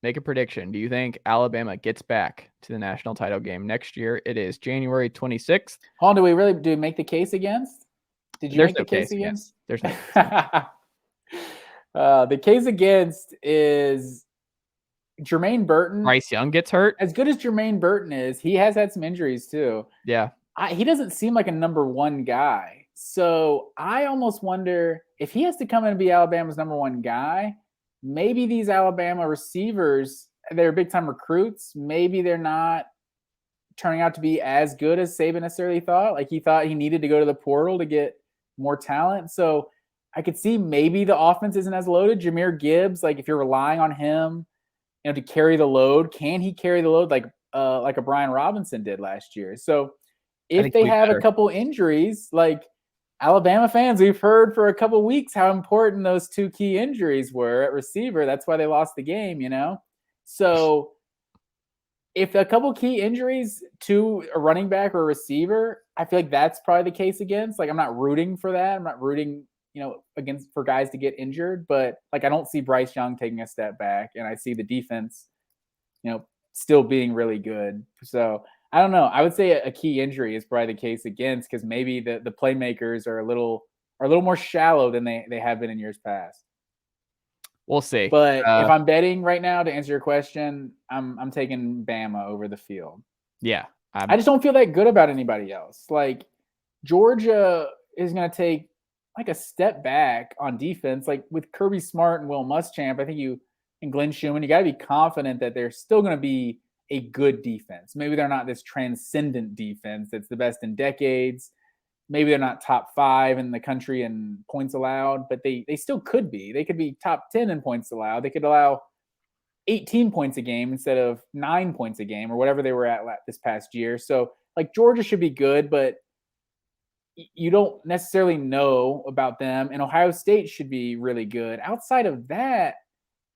Make a prediction. Do you think Alabama gets back to the national title game next year? It is January 26th. Hold on, do we make the case against? Did you There's make no the case case against? There's no case against. The case against is Jermaine Burton. Bryce Young gets hurt. As good as Jermaine Burton is, he has had some injuries too. Yeah. He doesn't seem like a number one guy. So I almost wonder if he has to come in and be Alabama's number one guy, maybe these Alabama receivers, they're big time recruits. Maybe they're not turning out to be as good as Saban necessarily thought. Like he thought he needed to go to the portal to get more talent. So I could see maybe the offense isn't as loaded. Jahmyr Gibbs, like if you're relying on him, you know, to carry the load, can he carry the load like a Brian Robinson did last year? So if they have a couple injuries, like Alabama fans, we've heard for a couple weeks how important those two key injuries were at receiver. That's why they lost the game, you know? So if a couple key injuries to a running back or a receiver, I feel like that's probably the case against. Like I'm not rooting for that. I'm not rooting, you know, against for guys to get injured, but like I don't see Bryce Young taking a step back, and I see the defense, you know, still being really good. So I don't know. I would say a key injury is probably the case against, because maybe the playmakers are a little more shallow than they have been in years past. We'll see. But if I'm betting right now, to answer your question, I'm taking Bama over the field. Yeah. I just don't feel that good about anybody else. Like Georgia is going to take like a step back on defense. Like with Kirby Smart and Will Muschamp, I think and Glenn Schumann, you got to be confident that they're still going to be a good defense. Maybe they're not this transcendent defense that's the best in decades. Maybe they're not top 5 in the country in points allowed, but they still could be. They could be top 10 in points allowed. They could allow 18 points a game instead of 9 points a game or whatever they were at this past year. So like Georgia should be good, but you don't necessarily know about them. And Ohio State should be really good. Outside of that,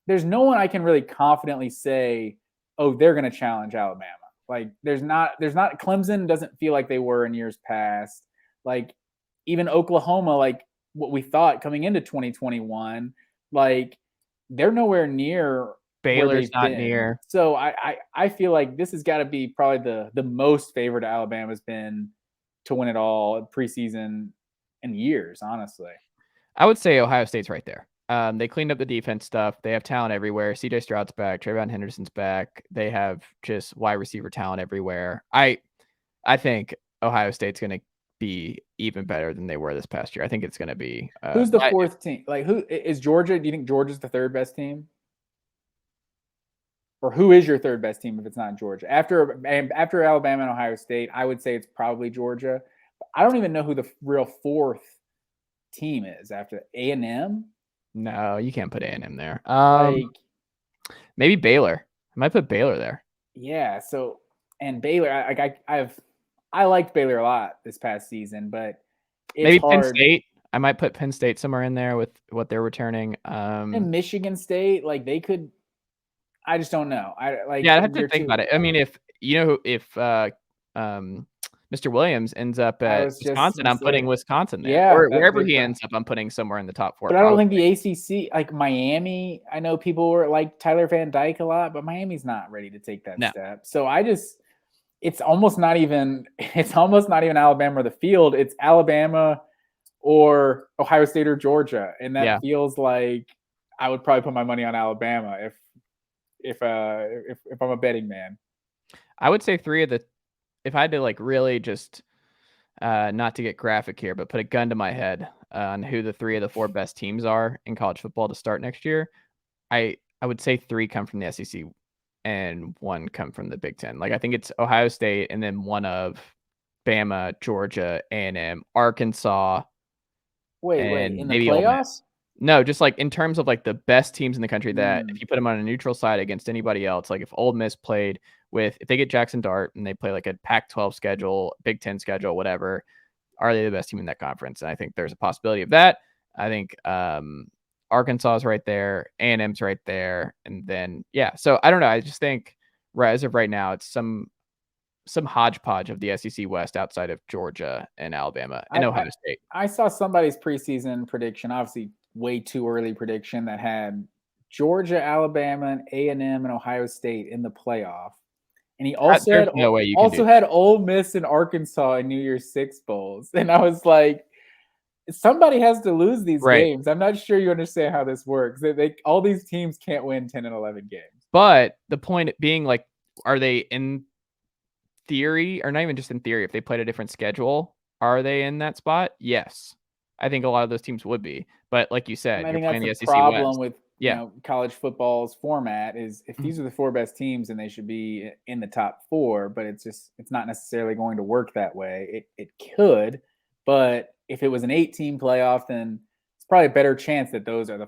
there's no one I can really confidently say, oh, they're going to challenge Alabama. Like there's not Clemson doesn't feel like they were in years past. Like even Oklahoma, like what we thought coming into 2021, like they're nowhere near Baylor's not near. So I feel like this has got to be probably the most favored Alabama's been to win it all preseason in years, honestly. I would say Ohio State's right there. They cleaned up the defense stuff. They have talent everywhere. CJ Stroud's back. Trayvon Henderson's back. They have just wide receiver talent everywhere. I think Ohio State's going to be even better than they were this past year. I think it's going to be. Who's the fourth team? Like who is Georgia? Do you think Georgia's the third best team? Or who is your third best team if it's not Georgia? After Alabama and Ohio State, I would say it's probably Georgia. But I don't even know who the real fourth team is after A&M. No, you can't put A&M there. Like maybe Baylor. I might put Baylor there. Yeah. So and Baylor, I liked Baylor a lot this past season, but it's maybe hard. Penn State. I might put Penn State somewhere in there with what they're returning. And Michigan State, like they could. I just don't know. I have to think about it. I mean, if Mr. Williams ends up at Wisconsin, I'm putting Wisconsin there. Yeah, or wherever he ends up, I'm putting somewhere in the top 4. But I don't think the ACC, like Miami, I know people were like Tyler Van Dyke a lot, but Miami's not ready to take that step. So it's almost not even Alabama or the field. It's Alabama or Ohio State or Georgia. And that feels like I would probably put my money on Alabama if I'm a betting man. I would say if I had to like really just not to get graphic here, but put a gun to my head on who the 3 of the 4 best teams are in college football to start next year, I would say 3 come from the SEC and 1 come from the Big Ten. Like I think it's Ohio State and then 1 of Bama, Georgia, A&M, Arkansas, Wait, and in the maybe Ole Miss. playoffs? No, just like in terms of like the best teams in the country that Mm. if you put them on a neutral side against anybody else, like if Ole Miss played if they get Jackson Dart and they play like a Pac-12 schedule, Big Ten schedule, whatever, are they the best team in that conference? And I think there's a possibility of that. I think Arkansas is right there, A&M's right there, and then yeah. So I don't know. I just think as of right now, it's some hodgepodge of the SEC West outside of Georgia and Alabama and Ohio State. I saw somebody's preseason prediction, obviously way too early prediction, that had Georgia, Alabama, and A&M and Ohio State in the playoff. And he also There's no way you can do had Ole Miss and Arkansas in New Year's Six bowls. And I was like, somebody has to lose these games. I'm not sure you understand how this works. They all these teams can't win 10 and 11 games. But the point being, like, are they in theory, or not even just in theory, if they played a different schedule, are they in that spot? Yes. I think a lot of those teams would be. But like you said, I you're think playing that's the the SEC problem West. with college football's format is if these are the 4 best teams, and they should be in the top 4, but it's not necessarily going to work that way. It could, but if it was an 8-team playoff, then it's probably a better chance that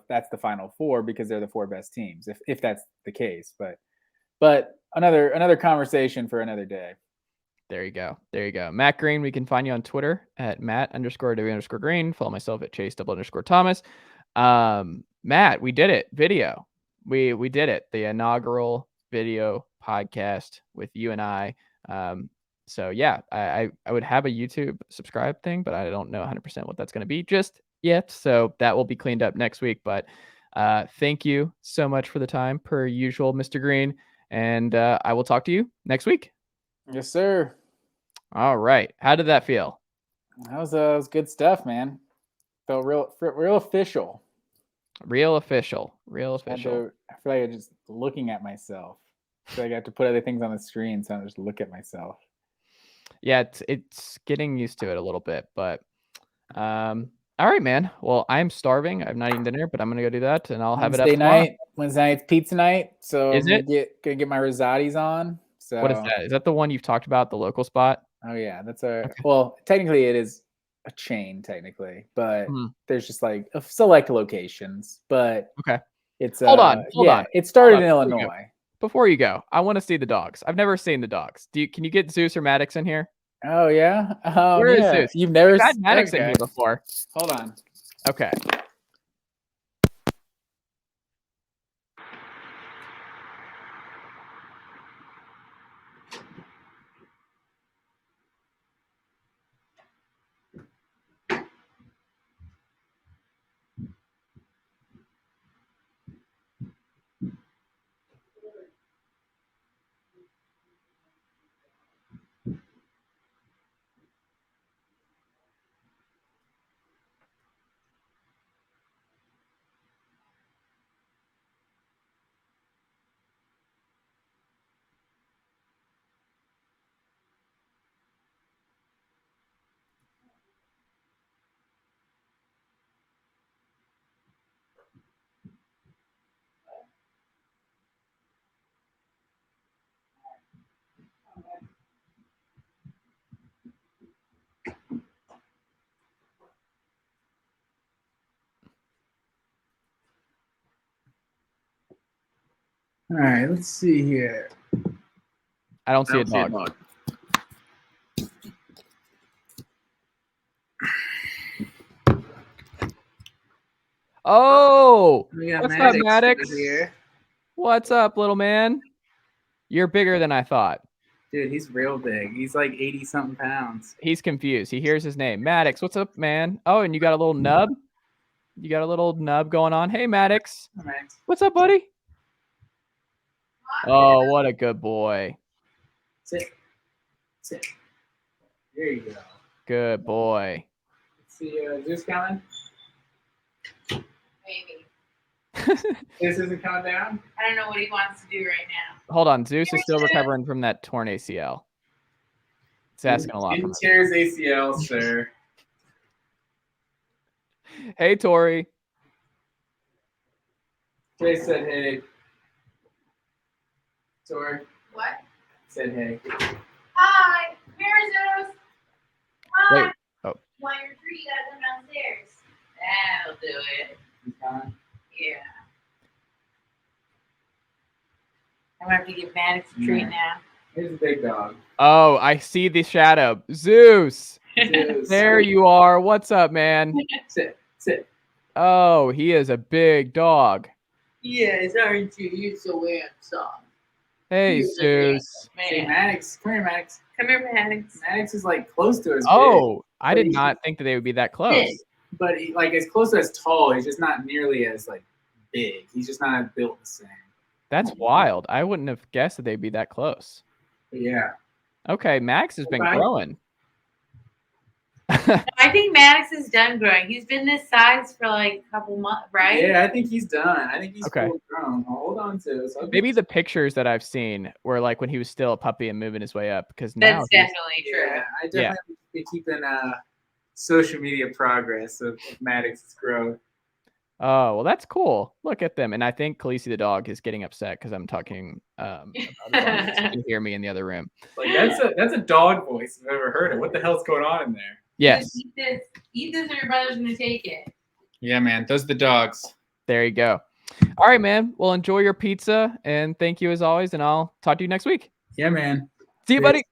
that's the final 4 because they're the 4 best teams, if that's the case. But another conversation for another day. There you go. Matt Green, we can find you on Twitter at Matt_W_Green. Follow myself at Chase_Thomas. Matt, we did it. Video. We did it. The inaugural video podcast with you and I. So yeah, I would have a YouTube subscribe thing, but I don't know 100% what that's going to be just yet. So that will be cleaned up next week. But thank you so much for the time, per usual, Mr. Green. And I will talk to you next week. Yes, sir. All right. How did that feel? That was good stuff, man. Felt real official. Real official. I feel like I'm just looking at myself. I feel like I have to put other things on the screen, so I just look at myself. Yeah, it's getting used to it a little bit, but all right, man. Well, I'm starving. I've not eaten dinner, but I'm gonna go do that, and I'll have it up tomorrow. Wednesday night's pizza night, so Is I'm gonna get my risottis on. So what is that? Is that the one you've talked about, the local spot? Oh yeah, that's well, technically it is a chain, technically, but there's just like select locations. But it's hold on. It started in Illinois. Before you go, I want to see the dogs. I've never seen the dogs. Can you get Zeus or Maddox in here? Oh yeah. Where is Zeus? You've never had Maddox in here before. Hold on. Okay. All right, let's see here. I don't see a dog. Oh, what's up, Maddox? What's up, little man? You're bigger than I thought. Dude, he's real big. He's like 80-something pounds. He's confused. He hears his name. Maddox, what's up, man? Oh, and you got a little nub? You got a little nub going on. Hey, Maddox. Hi, Max. What's up, buddy? Oh, what a good boy. Sit. There you go. Good boy. Let's see, is this coming? Maybe. This isn't coming down? I don't know what he wants to do right now. Hold on. Zeus is still recovering from that torn ACL. It's asking a lot from him. Tears ACL, sir. Hey, Tori. Jay said hey. Tori. What? Said hey. Hi, Marizo's. Hi. Wait. Oh. Want your treat? You gotta come downstairs. That'll do it. Yeah. I'm gonna have to give Maddox a treat now. Here's a big dog. Oh, I see the shadow. Zeus. Zeus. There you are. What's up, man? Sit. Oh, he is a big dog. Yes, aren't you? You're so handsome. Hey, He's a Zeus. Hey, Maddox. Come here, Maddox. Come here, Maddox. Maddox is like close to his Oh, I but did he's- not think that they would be that close. Big. but he, like as close to as tall. He's just not nearly as like big. He's just not built the same. That's wild. I wouldn't have guessed that they'd be that close. But yeah. Okay, Max has been Okay. growing. I think Maddox is done growing. He's been this size for like a couple months, right? Yeah, I think he's done. I think he's Okay. full grown. Hold on to it. So Maybe the pictures that I've seen were like when he was still a puppy and moving his way up. Because now That's he's- definitely true. Yeah, I definitely be keeping social media progress of Maddox's growth. Oh, well, that's cool. Look at them. And I think Khaleesi the dog is getting upset because I'm talking about a dog. She can hear me in the other room. Like that's a dog voice if I've ever heard it. What the hell's going on in there? Yes, Eat this. Eat this or your brother's gonna take it. Yeah, man. Those are the dogs. there you go. All right, man. Well, enjoy your pizza. And thank you as always. And I'll talk to you next week. Yeah, man. See you, buddy.